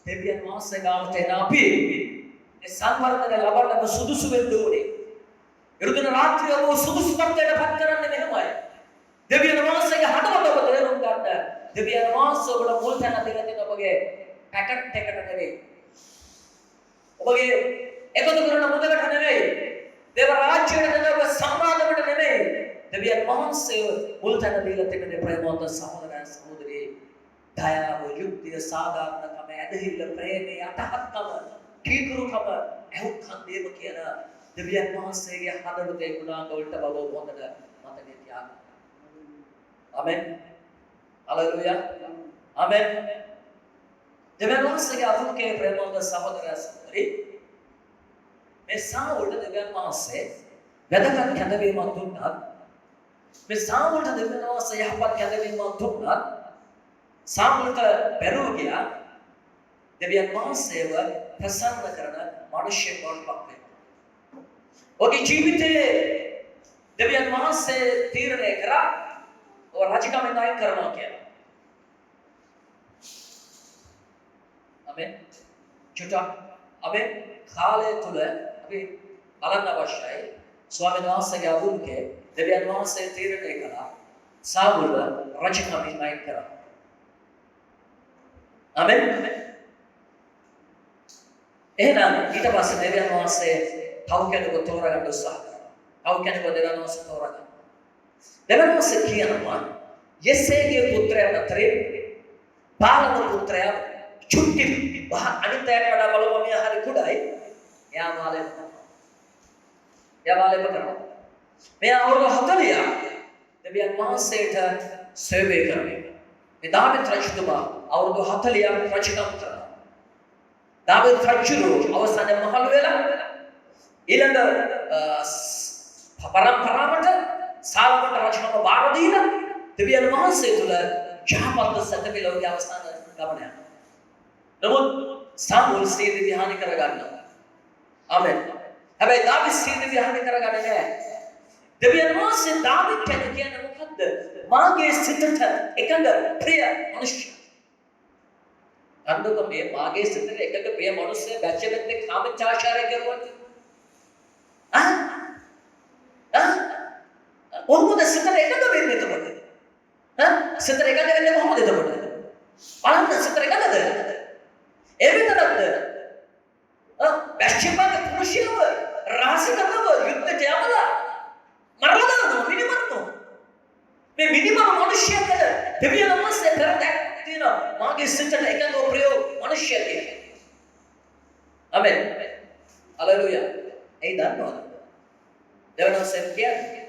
දෙවියන් වහන්සේ ගාවට එන අපි ඒ සම්වර්ධනය ලබන්න සුදුසු වෙන්න ඕනේ. ඉරුදින රාත්‍රිය ඔබ සුදුසු තත්ත්වයට පත් කරන්නේ මෙහෙමයි. දෙවියන් වහන්සේගේ හදවත ඔබ තේරුම් ගන්න. දෙවියන් වහන්සේ ඔබට මුල් තැන දීලා තියෙන ඔබගේ පැකට් එකට නෙවෙයි. ඔබගේ එකතු කරන මුදලට නෙවෙයි. දේව රාජ්‍යයට දෙන ඔබ සම්මානකට නෙවෙයි. දෙවියන් වහන්සේ මුල් තැන දීලා තියෙන ප්‍රේමවන්ත සහෝදරයන් සහෝදරියේ දයාව, යුක්තිය, සාධාරණකම, ඇදහිල්ල, ප්‍රේමය, අටහත්කම, කීකරුකම, එහුම්කම් දීම කියන දෙවියන් වහන්සේගේ හදවතේ ගුණාංග වලට බව හොඳට මතකයේ තියාගන්න. ආමෙන්. හලෙලූයා. ආමෙන්. දෙවියන් වහන්සේගේ අනුකේ ප්‍රේමවන්ත සහෝදරයා සහෝදරි මේ සාවුල්ට දෙවියන් වහන්සේ වැදගත් කැඳවීමක් දුන්නත් මේ සාවුල්ට දෙවියන් වහන්සේ යහපත් කැඳවීමක් දුන්නත් සාවුල්ට පෙරව ගියා දෙවියන් වහන්සේව ප්‍රසන්න කරන මිනිසෙක් බවට පත් වෙනවා. ඔහුගේ ජීවිතයේ දෙවියන් වහන්සේ තීරණය කරා ඔය රජකමෙන් අයින් කරනවා කියලා. ආමෙන්. චුට්ටක් අපි කාලය තුල අපි බලන්න අවශ්‍යයි. ස්වාමීන් වහන්සේගේ අභිමුඛයේ දෙවියන් වහන්සේ තීරණය කළා සාවුල රජකමෙන් අයින් කරා. ආමෙන්. එහෙනම් ඊට පස්සේ දෙවියන් වහන්සේ තව කෙනෙකුට තෝරගන්න උත්සාහ කරනවා. තව කෙනෙකුට දෙවියන් වහන්සේ තෝරගන්න. දෙවියන් වහන්සේ කියනවා යෙසේගේ පුත්‍රයන් අතරේ පාලන පුත්‍රයා චුට්ටි අනිත් අයට වඩා බලපෑම හරි කුඩායි. එයා මාලේප කරනවා. මෙයා අවුරුදු 40 දෙවියන් වහන්සේට සේවය කරනවා. මේ දාවිත් රජතුමා අවුරුදු 40ක් රජකම් කරනවා. දාවිත් රජුගේ අවසානයේ මහලු වෙලා ඊළඟ පරම්පරාවට සාලමට රජකම බාර දීලා දෙවියන් වහන්සේ තුල යහපත් සැතපෙළවගේ අවස්ථාන ගමන යනවා. නමුත් සාමුල් සීද විහානි කරගන්නවා. ආමෙන්. හැබැයි දාවිත් සීද විහානි කරගන්නේ නැහැ. දෙවියන් වහන්සේ දාවිත් කියන්නේ මොකද්ද? මාගේ සිතට එකඟ ප්‍රිය මනුෂ්‍ය. අන්නක මේ මාගේ සිතට එකඟ ප්‍රිය මනුෂ්‍ය බැච්චෙත් කාමචාචාරය කරුවා. ඔහොමද සිතට එකඟ වෙන්නේ එතකොට? සිතට එකඟ වෙන්නේ කොහොමද එතකොට? බලන්න සිතට එකඟද? ඒ විතරක්ද? බැච්චෙපගේ පුරුෂයව රාසිකතව යුද්ධයට යවලා මරලා දානවා මිනිමරනවා. මේ මිනිමර මිනිස්සුන්ට දෙවියන් වහන්සේ පෙරදැක් තියෙනවා මාගේ සිතට එකඟ ප්‍රිය මිනිස්සුන්ට. ආමෙන්. හලෙලූයා. ඒ දන්නවද? දෙවියන් වහන්සේ කියන්නේ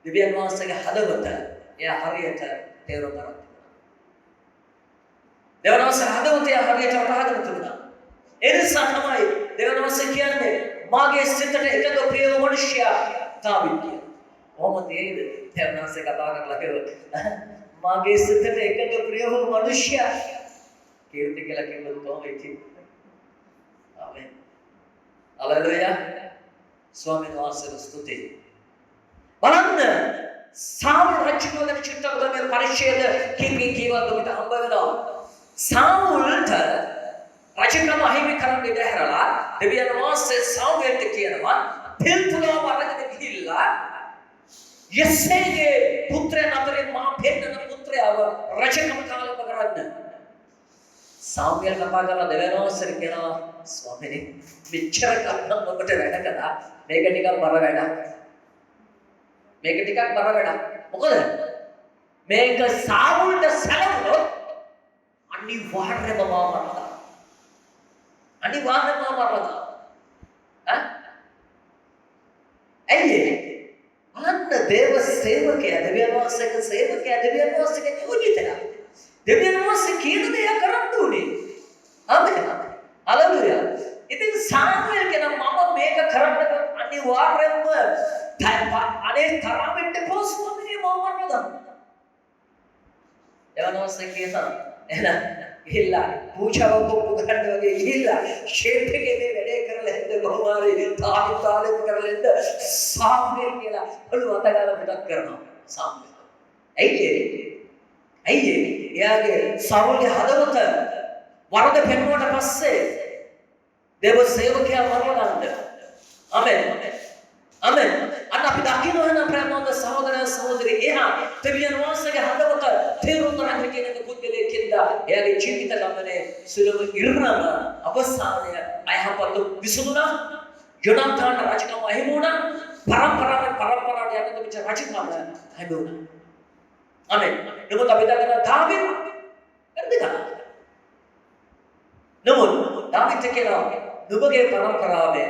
දෙවියන් වහන්සේගේ හදවත එයා හරියට තේරුම් ගන්න. දෙවියන් වහන්සේ හදවතේ හරියට වටහාගෙන තිබුණා. ඒ නිසා තමයි දෙවියන් වහන්සේ කියන්නේ මාගේ සිතට එකඟ ප්‍රිය මිනිසයා දාවිත් කියලා. කොහොමද ඒද? දෙවියන් වහන්සේ කතා කරලා කිව්වා मागे सिद्धට එකඟ ප්‍රිය වූ මනුෂ්‍යයා කීර්ති කියලා කිව්වොත් කොහොම ඉතින් ආමෙන් හලෙලුයා ස්වාමීන් වහන්සේට ස්තුතියි බලන්න සාමුල් රජුගේ චිත්තවල මේ පරිච්ඡේද කීපී කීවත් ඔබට හම්බ වෙනවා සාමුල්ට රජකම අහිමි කරන්න ඉඩහැරලා දෙවියන් වහන්සේ සාමුල්ට කියනවා පිල්තුලාව අරගෙන ගිහිල්ලා යසේගේ පුත්‍රයන් අතරින් මහා පෙන්නන පුත්‍රයාව රජකම කාලක කරන්න සාමුල් කතා කරලා දෙවියන් වහන්සේ කියනවා ස්වාමීනි මෙච්චර කල්පම් ඔබට වැඩ කළා මේක ටිකක් බර වැඩක් මේක ටිකක් බර වැඩක් මොකද මේක සාමුල්ට සැලවුණොත් අනිවාර්යයෙන්ම මරනවා අනිවාර්යයෙන්ම මරනවා ඇයි අන්න දේව සේවකයා දෙවියන් වහන්සේගේ සේවකයා දෙවියන් වහන්සේගේ නියෝජිතයා දෙවියන් වහන්සේ කියන දේ කරන්න ඕනේ ආමෙන් හලෙලුයා ඉතින් සාමුවෙල් කියන මම මේක කරන්න අනිවාර්යයෙන්ම අනේ තරමින්ට පොස්මනේ මම එවනෝසේ කියනවා එහෙනම් ගිහිල්ලා පූජාව කොප්පු ගන්න වගේ ගිහිල්ලා ෂේප් එකේ මේ වැඩේ කරලා හිට කොහොමාරි තාලෙත් කරලා ඉන්න සාමුවෙල් කියලා ඔළුව අතගාලා පිටත් කරනවා සාමුවෙල් ඇයි එයාගේ සාමුල්ගේ හදවත වරද පෙන්වුවට පස්සේ දේව සේවකයා මරලා ගන්න ආමෙන් ආමෙන් අන්න අපි දකින්න වෙන ප්‍රේමවන්ත සහෝදර සහෝදරි එහා දෙවියන් වහන්සේගේ හදවත තේරුම් ගන්න කියන පුද්ගලයෙක්ද එයාගේ ජීවිත ගමනේ සුලම ඉරණම අවසානය අයහපත් විසඳුණා යොනාතාන් රජකම අහිමුණා පරම්පරාවට යන දෙවිච රජකම අහිමුණා ආමෙන් නමුත් අපි දකින දාවිද් වැඩි කළා නමුත් දාවිද් කියනවා නුඹගේ පරම්පරාවේ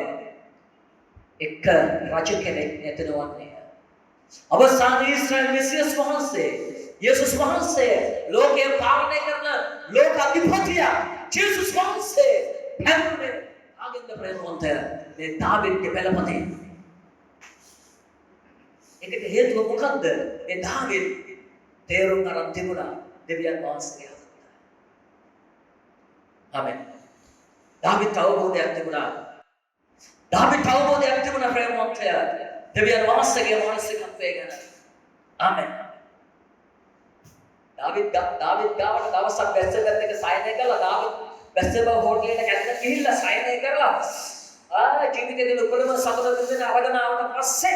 එක රජ කෙනෙක් නැතිවන්නේ අවසානයේ ඊශ්‍රායල් මෙසියස් වහන්සේ යේසුස් වහන්සේ ලෝකය පාලනය කරන ලෝක අධිපතිය ජේසුස් වහන්සේ හැමෝම ආගෙන්ද ප්‍රේමවන්තය මේ දාවිද්ගේ පෙළපතේ ඒකට හේතුව මොකද්ද ඒ දාවිද් තේරුම් ගන්න තිබුණා දෙවියන් වහන්සේගේ ආමෙන් දාවිද් අවබෝධයක් තිබුණා දාවිද් අවබෝධයක් තිබුණා ප්‍රේමවන්තය දෙවියන් වහන්සේගේ මානසිකත්වය ගැන ආමෙන් දාවිද් ගාවට දවසක් වැස්සපැත්ත එක සයනය කළා දාවිද් වැස්සබ හෝටලෙට කැඳලා ගිහිල්ලා සයනය කරලා ජීවිතේ උපරිම සතුට දෙන්න අරගෙන ආවට පස්සේ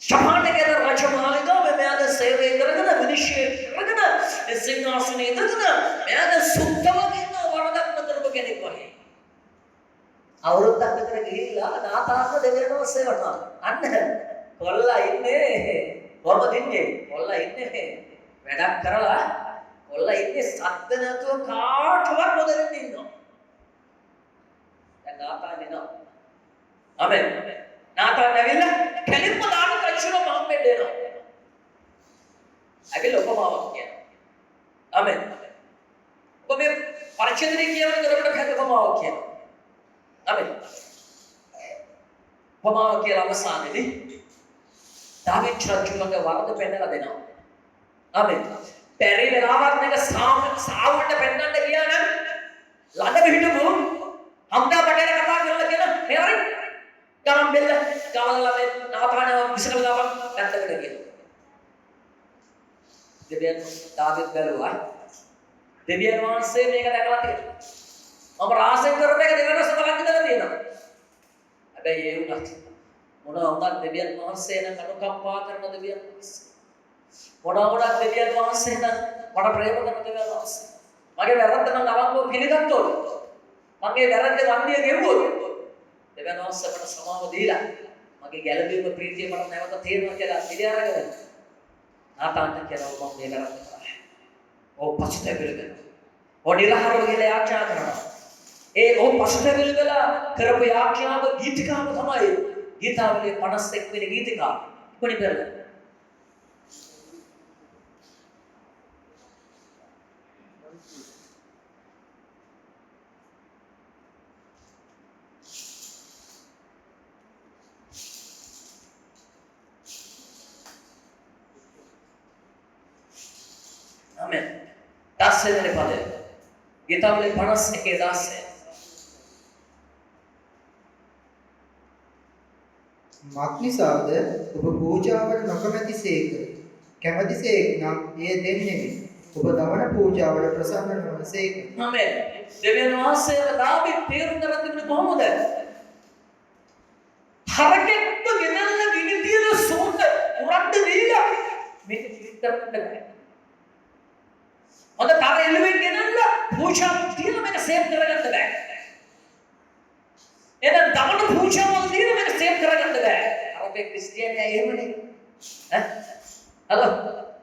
ශපාණගේ රජමාලිගාවේ මෙයාද සේවය කරගෙන විනිශ්චය කරගෙන සිංහාසනේ ඉඳගෙන මෙයාද සුත්තවගෙන වරදක් කරපු කෙනෙක් වගේ අවුරුද්දක් විතර ගිහිල්ලා නාතාක දෙවියන් වහන්සේ වටා අන්න කොල්ලා ඉන්නේ කොහොමද ඉන්නේ කොල්ලා ඉන්නේ වැඩක් කරලා කොල්ලා ඉන්නේ සද්ද නැතුව කාටවත් නොදැනෙන්න ඉන්නවා දැන් නාතාන් එනවා ආමෙන් නාතාන් ඇවිල්ලා කෙලින්ම දාන කච්චුන මහම්මෙන් දෙනවා ඇවිල්ලා උපමාවක් කියනවා ආමෙන් ඔබ මේ පරිච්ඡේදනේ කියවන කරකට හැද උපමාවක් කියනවා ආමෙන් උපමාව කියලා අවසානයේදී දාවිද් රජුගේ වරද පෙන්නලා දෙනවා ආමෙන් පෙරි වෙලාවක් නේද සාවුන්ට පෙන්නන්න ගියා නම් ළඟ හිටපු හම්දා බටේර කතා කරලා කියන මේ හරි ගමන් බෙල්ල ගමන්ලා මේ නාපානව විසකලා දාපන් පැත්තකට ගියා දෙවියන් දාවිද් බැලුවා දෙවියන් වහන්සේ මේක දැකලා තියෙනවා මම රාසෙන් කරපු එක දෙවියන් වහන්සේ බලන් ඉඳලා තියෙනවා හැබැයි ඒ වුණත් මොනවා වුණත් දෙවියන් වහන්සේ නම් අනුකම්පා කරන දෙවියන් වහන්සේ මොනවා වුණත් දෙවියන් වහන්සේ නම් මට ප්‍රේම කරන දෙවියන් වහන්සේ මගේ වැරද්ද නම් අවංකව පිළිගත්තොත් මගේ වැරද්ද වන්දිය ගෙවුවොත් දෙවියන් වහන්සේ මට සමාව දීලා මගේ ගැළවීම ප්‍රීතිය මට නැවත තේරෙනවා කියලා පිළිඅරගෙන නාතාන්ට කියනවා මම මේ වැරද්ද කරා ඕ පස්තැවිල්ල ඕ නිරහරව කියලා ආඥා කරනවා ඒ ඕ පස්තැවිල්ල වෙලා කරපු ආඥාව ගීතිකාව තමයි ගීතාවලියේ 51 වෙනි ගීතිකාව කොහොමද කරන්නේ ආමෙන්. 10 වෙනි පදය. ගීතාවලිය 51:10. මක්නිසාද ඔබ පූජාවට නොකමැතිසේක. කැමැතිසේක නම් එය දෙන්නෙමි. ඔබ දවන පූජාවට ප්‍රසන්න නොවනසේක. ආමෙන්. දෙවියන් වහන්සේ දාවිත් තේරුම් ගන්න තිබුණේ කොහොමද? හරකෙක්ව ගෙනල්ලා ගිනි තියලා සෝත උරන්න දීලා මේක පිළිත්තන්න බෑ. අද තර එළුවෙන් ගෙනල්ලා පූජාවක් තියලා මේක සේව් කරගන්න බෑ. එහෙනම් දවන පූජාවක් තියලා මේක සේව් කරගන්න බෑ. අපේ ක්‍රිස්තියානි අය එහෙමනේ. හලෝ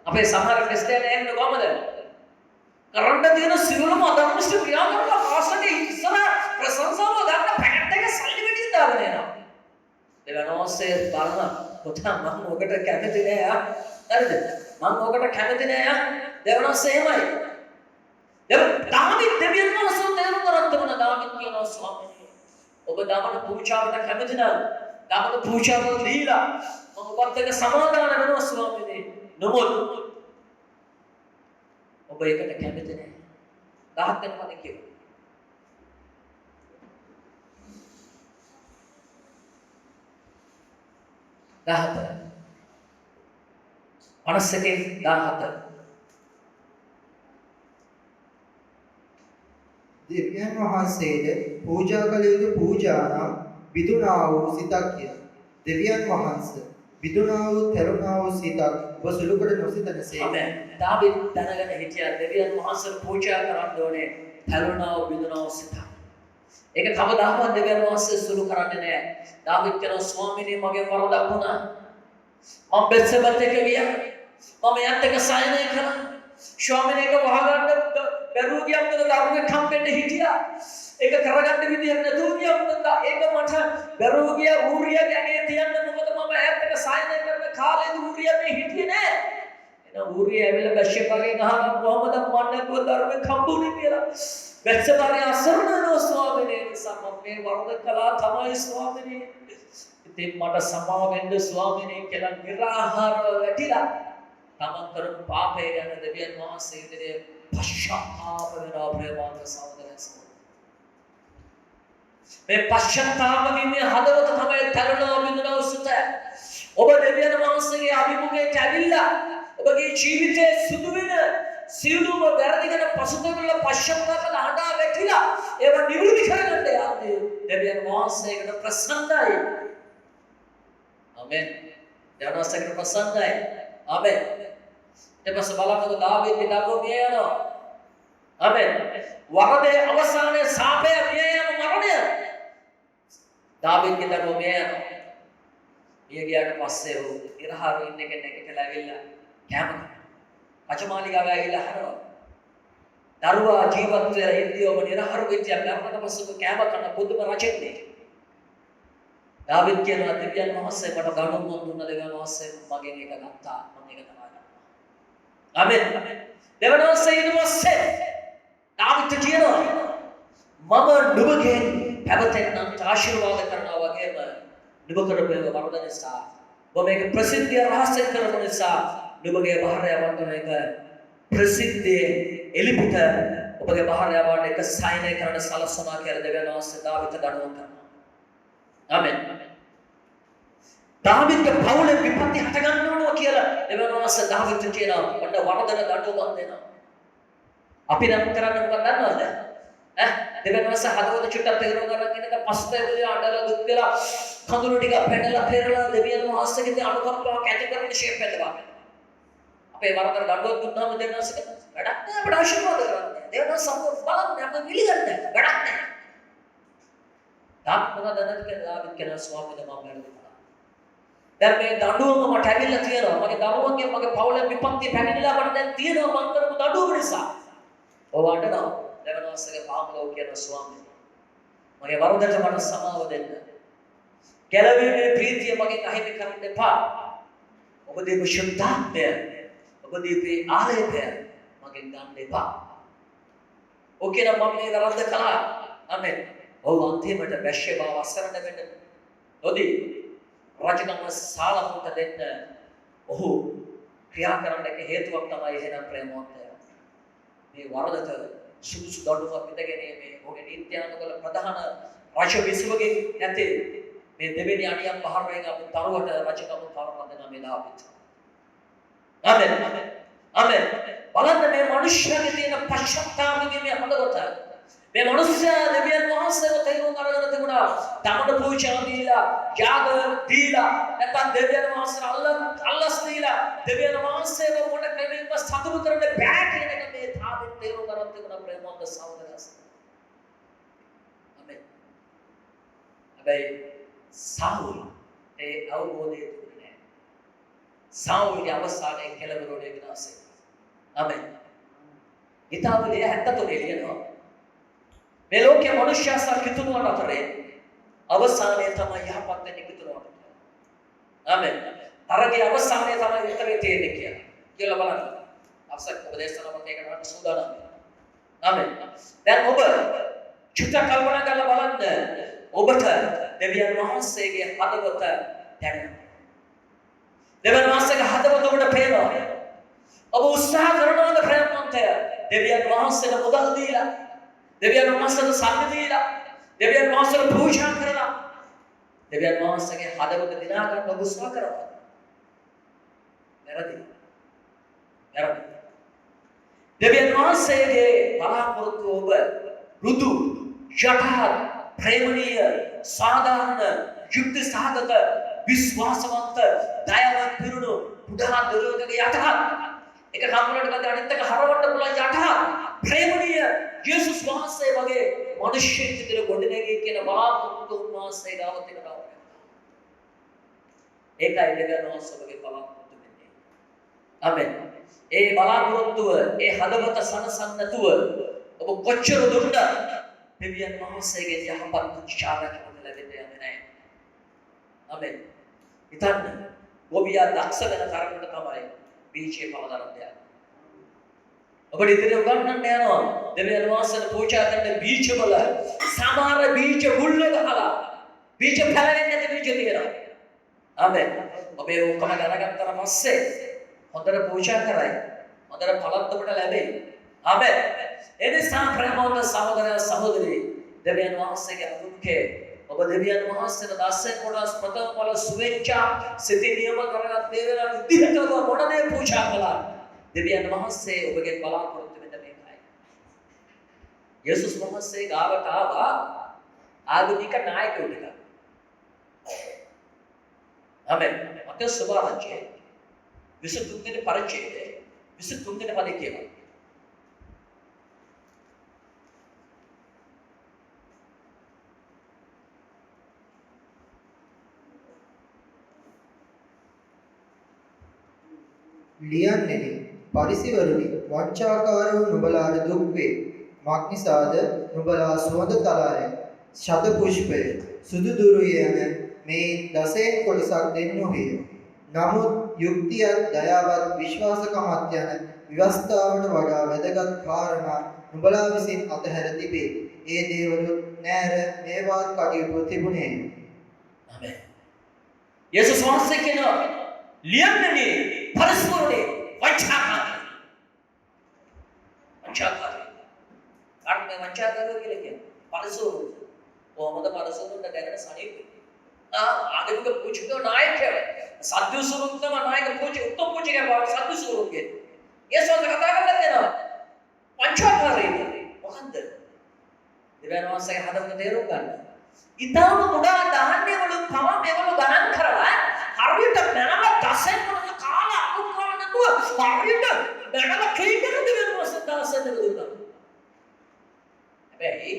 අපේ සමහර ක්‍රිස්තියානි අය එහෙමද කොහමද? කරන්න තියෙන සියලුම අධර්මිෂ්ඨ ක්‍රියා කරලා පාසලේ ඉස්සර ප්‍රශංසාව ගන්න පැකට් එක සල්ලි වෙටින් දාගෙන යනවා. දෙවනෝසේ බලන පුතා මම ඔකට කැමති නෑ ආ. හරිද? මම ඔකට කැමති නෑ ආ. දෙවනෝසේ එහෙමයි. දාවිත් දෙවියන් වහන්සේ තේරුම් ගන්න තිබුණා. දාවිත් කියනවා ස්වාමීනි ඔබ දවන පූජාවට කැමති නම් දවන පූජාව දීලා මම ඔබත් එක්ක සමාදාන වෙනවා ස්වාමීනි. නමුත් ඔබ ඒකට කැමති නෑ. 10 වෙනි පදේ කියනවා. 17 17 දෙවියන් වහන්සේට පූජා කළ යුතු පූජා නම් විදුනා වූ සිතක්ය. දෙවියන් වහන්සේ විදුනා වූ තරුණා වූ සිතක් ඔබ සුළු කොට නොසිතනසේ. ආමෙන්. දාවිත් දැනගෙන හිටියා දෙවියන් වහන්සේට පූජා කරන්න ඕනේ තරුණා වූ විදුනා වූ සිතක්. ඒක කවදාවත් දෙවියන් වහන්සේ සුළු කරන්නේ නැහැ. දාවිත් කියනවා ස්වාමීනි මගේ වරදක් වුණා. මම බෙත්සෙබත් එක්ක ගියා. මම යත් එක්ක සයනය කළා. ස්වාමීනි එක වහගන්න බැරුව ගියා මොකද දරුවෙක් හම්බෙන්න හිටියා. ඒක කරගන්න විදියක් නැතුව ගියා මොකද ඒක මට බැරුව ගියා ඌරියාගේ ඇගේ තියන්න මොකද මම යත් එක්ක සයනය කරන කාලේදී ඌරියා මේ හිටියේ නැහැ. එහෙනම් ඌරියා ඇවිල්ලා බැෂ්‍යපගේ ගහන කොහමද මට දරුවෙක් හම්බුනේ කියලා. බෙත්සෙබගේ අසරණ වෙනවා ස්වාමීනි. නිසා මම මේ වරද කළා තමයි ස්වාමීනි. ඉතින් මට සමාව වෙන්න ස්වාමීනි කියලා නිරාහාරව වැටිලා තමන් කරපු පාපය ගැන දෙවියන් වහන්සේ ඉදිරියේ පශ්චාත්තාප වෙනවා ප්‍රේමවන්ත සහෝදරයන්. මේ පශ්චාත්තාප වීමේ හදවත තමයි තරුණව බිඳුනව සුත. ඔබ දෙවියන් වහන්සේගේ අභිමුඛයට ඇවිල්ලා ඔබගේ ජීවිතයේ සිදු වෙන සියලුම වැරදි ගැන පසුතැවිලා පශ්චාත්තාප හඬා වැටිලා ඒව නිවෘත්ති කරගන්න යන්නේ දෙවියන් වහන්සේකට ප්‍රසන්නයි. ආමෙන්. දෙවියන් වහන්සේකට ප්‍රසන්නයි. ආමෙන්. ඊපස්ස බලන්නකො දාවීදගේ දරුවෝ මිය යනවා. ආමෙන්. වරදේ අවසානයේ සාපය මිය යන මරණය. දාවීදගේ දරුවෝ මිය යනවා. මිය ගියාට පස්සේ ਉਹ ඉරහාරු ඉන්න කෙනෙක් කියලා ඇවිල්ලා කැම අචමාලිගාව ඇවිල්ලා අහනවා. දරුවා ජීවත් වෙලා ඉන්දියෝම ඉරහාරු වෙච්ච අපරකට පස්සේ කැම කරන පුදුම රජෙන්නේ. දාවීද් කියනවා දෙවියන් වහන්සේ මට ගණන් දුන්න දෙවියන් වහන්සේ මගෙන් ඒක ගත්තා. මම ඒක තමයි. ආමෙන්. දෙවියන් වහන්සේ ඊට පස්සේ දාවීද් කියනවා මම නුඹගෙන් පැවතෙන්නම් ආශිර්වාද කරනවා වගේම නුඹ කරපු වරද නිසා ඔබ මේක ප්‍රසිද්ධිය රහස්‍ය කරපු නිසා නුඹගේ භාර්යාවට මේක ප්‍රසිද්ධියේ එලිපිට ඔබගේ භාර්යාවට එක සයින් කරන සලසනවා කියලා දෙවියන් වහන්සේ දාවීදට දඬුවම් කරනවා. ආමෙන්. දාවීදගේ පවුලේ විපත්ති හට ගන්නවා කියලා දෙවියන් වහන්සේ දාවීදට කියනවා ඔන්න වරදන දඬුවම් දෙනවා. අපි නම් කරන්නේ මොකක්ද දන්නවද? දෙවියන් වහන්සේ හදවත චුට්ටක් තේරුම් ගන්න කෙනෙක් පස්තේදී අඬලා දුක් වෙලා කඳුළු ටික පැනලා පෙරලා දෙවියන් වහන්සේගේ අනුකම්පාවක් ඇති කරගෙන ෂේප් එකක්. අපේ වරදට දඬුවම් දුන්නාම දෙවියන් වහන්සේ වැඩක් නෑ අපට ආශිර්වාද කරන්නේ. දෙවියන් වහන්සේ බලන්නේ අපේ පිළිගන්නේ වැඩක් නෑ. දාපුණා දැනට කියන ස්වාමීන් වහන්සේ මම වැරදුනා. දැන් මේ දඬුවම මට ඇවිල්ලා තියෙනවා. මගේ දරුවන්ගේ මගේ පවුලේ විපත්ති පැමිණිලා මට දැන් තියෙනවා මම කරපු දඬුවම නිසා. ඔව් අඬනවා. දෙවියන් වහන්සේගේ පාමුලෝ කියන ස්වාමීන් මගේ වරදට මට සමාව දෙන්න. ගැලවීමේ ප්‍රීතිය මගෙන් අහිමි කරන්න එපා. ඔබ දීපු ශුද්ධාත්මය ඔබ දීපු ආලේපය මගෙන් ගන්න එපා. ඔකේ නම් මම මේ වරද කළා. ආමෙන්. ඔව් අන්තිමට බැෂ්‍යබාව අසරණ වෙන්න නොදී රජකම සාලකුට දෙන්න ඔහු ක්‍රියා කරන්න එක හේතුවක් තමයි එහෙනම් ප්‍රේමවන්තය. මේ වරදට සුදුසු දඬුවමක් විඳගැනීමේ ඔහුගේ නීත්‍යානුකූල ප්‍රධාන රාජ්‍ය විසවගේ නැතේ මේ දෙවෙනි අනියම් පහරවෙන් අපි තරුවට රජකම පවරන දෙන මේ දාපිට. ආමෙන්. ආමෙන්. බලන්න මේ මිනිස්යාගේ තියෙන පශ්චාත්තාපයේ මේ හදවත. මේ මිනිස්යා දෙවියන් වහන්සේව තේරුම් අරගෙන තිබුණා. තමන පූජා දීලා, යාග දීලා, නැත්නම් දෙවියන් වහන්සේ අල්ලස් දීලා දෙවියන් වහන්සේව මොන ක්‍රමයකින්ම සතුටු කරන්න බෑ කියන එක මේ තාපෙන් තේරුම් ගන්න තිබුණා ප්‍රේමවන්ත සහෝදරයස්. ආමෙන්. හැබැයි සාවුල් ඒ අවබෝධය තිබුණේ නැහැ. සාවුල්ගේ අවසානයේ කෙලවරෝඩේ විනාශය. ආමෙන්. ගීතාවලිය 73 ලියනවා. මේ ලෝකයේ මනුෂ්‍යයන්ට කිතුනුවන අතරේ අවසානයේ තමයි යහපත් වෙන්නේ කිතුනුවන. ආමෙන්. තරගේ අවසානයේ තමයි විතරේ තියෙන්නේ කියලා බලන්න. අවසන් උපදේශනමත් ඒකට වඩා සූදානම්. ආමෙන්. දැන් ඔබ චුත කල්පනා කරලා බලන්න ඔබට දෙවියන් වහන්සේගේ හදවත දැනෙනවා. දෙවියන් වහන්සේගේ හදවත ඔබට පේනවා. ඔබ උත්සාහ කරනවාද ප්‍රේමවන්තය දෙවියන් වහන්සේට මුදල් දීලා දෙවියන් වහන්සේට සල්ලි දීලා දෙවියන් වහන්සේට පූජා කරලා දෙවියන් වහන්සේගේ හදවත දිනා ගන්න ඔබ උත්සාහ කරනවා. වැරදි. දෙවියන් වහන්සේගේ බලාපොරොත්තු ඔබ රුදු යටහත් ප්‍රේමණීය සාධාරණ යුක්ති සහගත විශ්වාසවන්ත දයාවත් පිරුණු පුදා දරුවකගේ යටහත් එක කම්පලට ගන්න අනිත් එක හරවන්න පුළුවන් යටහත් ප්‍රේමණීය යේසුස් වහන්සේ වගේ මිනිස්සෙක් විතර ගොඩනැගී කියන බලාපොරොත්තු උන්වහන්සේ ගාව තිබෙනවා. ඒකයි දෙවියන් වහන්සේගේ බලාපොරොත්තු වෙන්නේ. ආමෙන්. ඒ බලාපොරොත්තුව ඒ හදවත සනසන්න නැතුව ඔබ කොච්චර දුන්නත් දෙවියන් වහන්සේගේ යහපත් උච්චාරණයක් ලැබෙන්නේ නැහැ. ආමෙන්. හිතන්න ගෝවියා දක්ෂ වෙන තරමට තමයි බීජේ පවදරන්නේ. ඔබට ඉදිරිය උගන්වන්න යනවා දෙවියන් වහන්සේට පූජා කරන බීජවල සමහර බීජ මුල්ල ගහලා බීජ පැලෙන්නේ නැති බීජ තියෙනවා. ආමෙන්. ඔබේ ඔක්කොම දැනගත්තට පස්සේ හොඳට පූජා කරයි. හොඳට ඵලත් ඔබට ලැබෙයි. ආමෙන්. එනිසා ප්‍රේමවන්ත සහෝදර සහෝදරී දෙවියන් වහන්සේගේ අනුකේ ඔබ දෙවියන් වහන්සේට දාසයෙන් කොටස් ප්‍රථම ඵල සුවේච්ඡා සිතේ නියම කරගත් දේවල් විදිහට ඔබ මොන දේ පූජා කළා දෙවියන් වහන්සේ ඔබගේ බලාපොරොත්තු වෙන්න මේකයි. යේසුස් වහන්සේ ගාවට ආවා ආධුනික නායකයෙකු ටික. ආමෙන්. මතේ සුභාරංචේ 23 වෙනි පරිච්ඡේදයේ 23 වෙනි පදේ කියනවා. ලියන්නේනි පරිසිවරුනි වංචාකාර වූ නුඹලාට දුක් වේ. මක්නිසාද නුඹලා සුවඳ තලාය ශත පුෂ්පය සුදු දුරු යන මේ දසයෙන් කොටසක් දෙන්නෝහිය. නමුත් යුක්තියත් දයාවත් විශ්වාසකමත් යන විවස්ථාවට වඩා වැදගත් කාරණා නුඹලා විසින් අතහැර තිබේ. ඒ දේවලුත් නෑර මේවාත් කටයුතු තිබුණේ. ආමෙන්. යේසුස් වහන්සේ කියනවා ලියන්නේනි පරිසවරුනි වංචාකාරී. අර්ථ වංචාකාරී කියලා කියන්නේ පරිසවරු. කොහොමද පරිසවරුන්ට දැනෙන සනීප? ආගමික පූජක නායකයා. සද්දුසුරුන් තමයි නායක පූජක උත්තම පූජකයා බව සද්දුසුරුන්ගේ. යේසුස් කතා කරලා දෙනවා. වංචාකාරී මොකන්ද? දෙවියන් වහන්සේගේ හදවත තේරුම් ගන්න. ඊටම මුඩා දහන්නේ වල තම මේවල ගණන් කරලා හරියට මනම දසෙන් මොනද කාලා අනුකාර නැතුව හරියට මනම කීකර දෙවියන් වහන්සේ දසෙන් දුන්නා. හැබැයි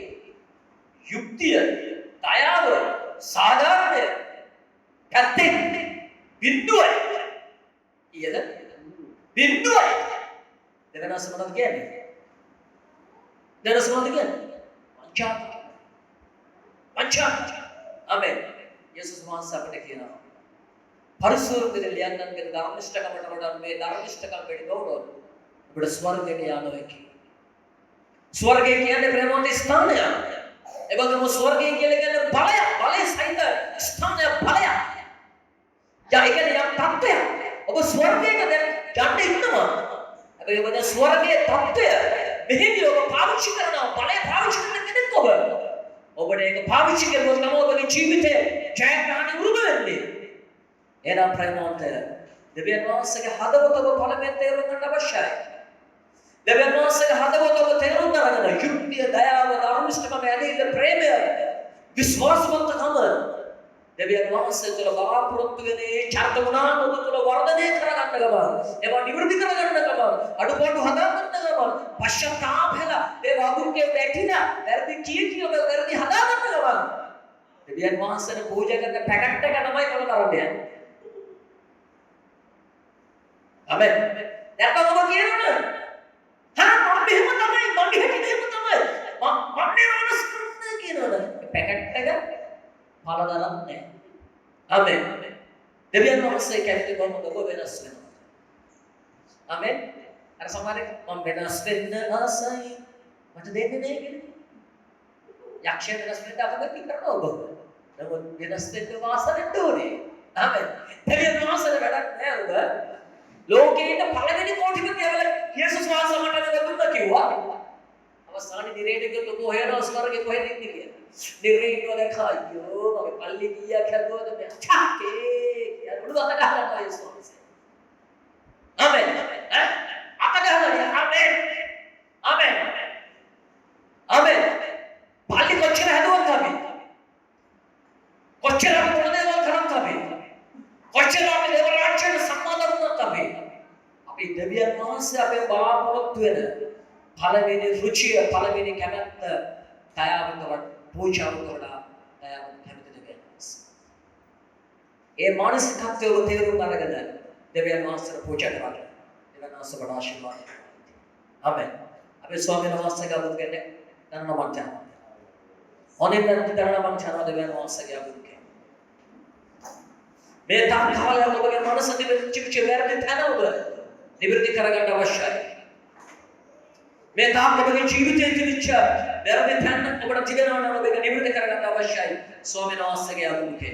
යුක්තිය, දයාව, සාධාරණය පැත්තේ බිඳුවයි. ඊයද බිඳුවයි. දෙවනස් මොනවද කියන්නේ? දෙවනස් මොනවද කියන්නේ? වංචා. ආමෙන්. යේසුස් වහන්සේ අපට කියනවා පරිසවරුන්ගේ ලියන්නන්ගේ ධර්මිෂ්ඨකමට වඩා මේ ධර්මිෂ්ඨකම් පිළිගවුනොත් ඔබට ස්වර්ගයට යන්න වෙකි. ස්වර්ගය කියන්නේ ප්‍රේමවන්ත ස්ථානය. එබඳුම ස්වර්ගය කියන්නේ බලය සහිත ස්ථානය බලය. ඒ කියන්නේ යම් තත්ත්වයක්. ඔබ ස්වර්ගයට දැන් යන්න ඉන්නවා. හැබැයි ඔබ දැන් ස්වර්ගයේ තත්ත්වය මෙහෙදී ඔබ පාවිච්චි කරනවා බලය පාවිච්චි කරන කෙනෙක් ඔබ. ඔබට ඒක පාවිච්චි කරුවොත් තමයි ඔබගේ ජීවිතේ ජයග්‍රහණය වෘද වෙන්නේ. එනම් ප්‍රේමවන්තය දෙවියන් වහන්සේගේ හදවත ඔබ පළමුවෙන් තේරුම් ගන්න අවශ්‍යයි. දෙවියන් වහන්සේගේ හදවත ඔබ තේරුම් ගන්න යුක්තිය, දයාව, ධර්මිෂ්ඨකම, ඇදහිල්ල, ප්‍රේමය, විශ්වාසවන්තකම දෙවියන් වහන්සේ තුළ බලාපොරොත්තු වෙන ඒ චරිත ගුණ ඔබ තුළ වර්ධනය කරගන්න ගමන්, ඒවා නිවෘත්ති කරගන්න ගමන්, අඩුපාඩු හදාගන්න ගමන්, පශ්චාත්තාප වෙලා ඒ වගුකේ වැටිලා වැරදි කිය වැරදි හදාගන්න ගමන් දෙවියන් වහන්සේට පූජා කරන පැකට් එක තමයි කොල කරන්නේ. ආමෙන්. නැත්නම් ඔබ කියනවනේ මම මෙහෙම තමයි මම මෙහෙම තමයි මම මේ වනස් කරන්නේ කියනවනේ පැකට් එක පළදරක් නැහැ. ආමෙන්. දෙවියන් වහන්සේ කැමති කොහොමද ඔබ වෙනස් වෙනවා. ආමෙන්. අර සමහරෙක් මම වෙනස් වෙන්න ආසයි මට දෙන්නේ නැහැ කියන්නේ. යක්ෂය වෙනස් වෙන්න අකමැති කරනවා ඔබ. නමුත් වෙනස් වෙන්න වාස වෙන්න ඕනේ. ආමෙන්. දෙවියන් වහන්සේට වැඩක් නැහැ ඔබ. ලෝකේ ඉන්න පළවෙනි කෝටිපතියවල යේසුස් වහන්සේ මට දුන්නා කිව්වා. අවසානයේ නිරේට ගියොත් ඔබ හොයනවා ස්වර්ගේ කොහෙද ඉන්නේ කියලා. නිරේ ඉන්නවද කයියෝ මගේ පල්ලි ගියා කරුවද මේ චක්කේ කියලා උඩ අත ගහනවා යේසුස් වහන්සේ. ආමෙන්. අත ගහනවා. ආමෙන්. ආමෙන්. ආමෙන්. පල්ලි කොච්චර හදුවත් අපි. කොච්චර මොනදේවල් කරත් අපි. කොච්චර අපි දේව රාජ්‍යයට සම්බන්ධ වුණත් අපි දෙවියන් වහන්සේ අපේ බලාපොරොත්තු වෙන පළවෙනි රුචිය පළවෙනි කැමැත්ත දයාවන්තව පූජාව කරලා දයාවන්ත කැමැති දෙවියන් වහන්සේ. ඒ මානසිකත්වය ඔබ තේරුම් අරගෙන දෙවියන් වහන්සේට පූජා කරන්න. දෙවියන් වහන්සේ වඩා ආශිර්වාද කරනවා. ආමෙන්. අපේ ස්වාමීන් වහන්සේගේ අනුගමනය කරන මන්ත්‍රය. ඔනින් කරන මන්ත්‍රය දෙවියන් වහන්සේගේ අනුගමනය. මේ තාම කාලයක් ඔබගේ මනස දිවිච්ච වැරදි තැන ඔබ නිවෘත්ති කරගන්න අවශ්‍යයි. මේ තාම ඔබගේ ජීවිතයේ තිබිච්ච වැරදි තැන ඔබට තිබෙනවා නම් ඔබ ඒක නිවෘත්ති කරගන්න අවශ්‍යයි. ස්වාමීන් වහන්සේගේ අනුගමනය.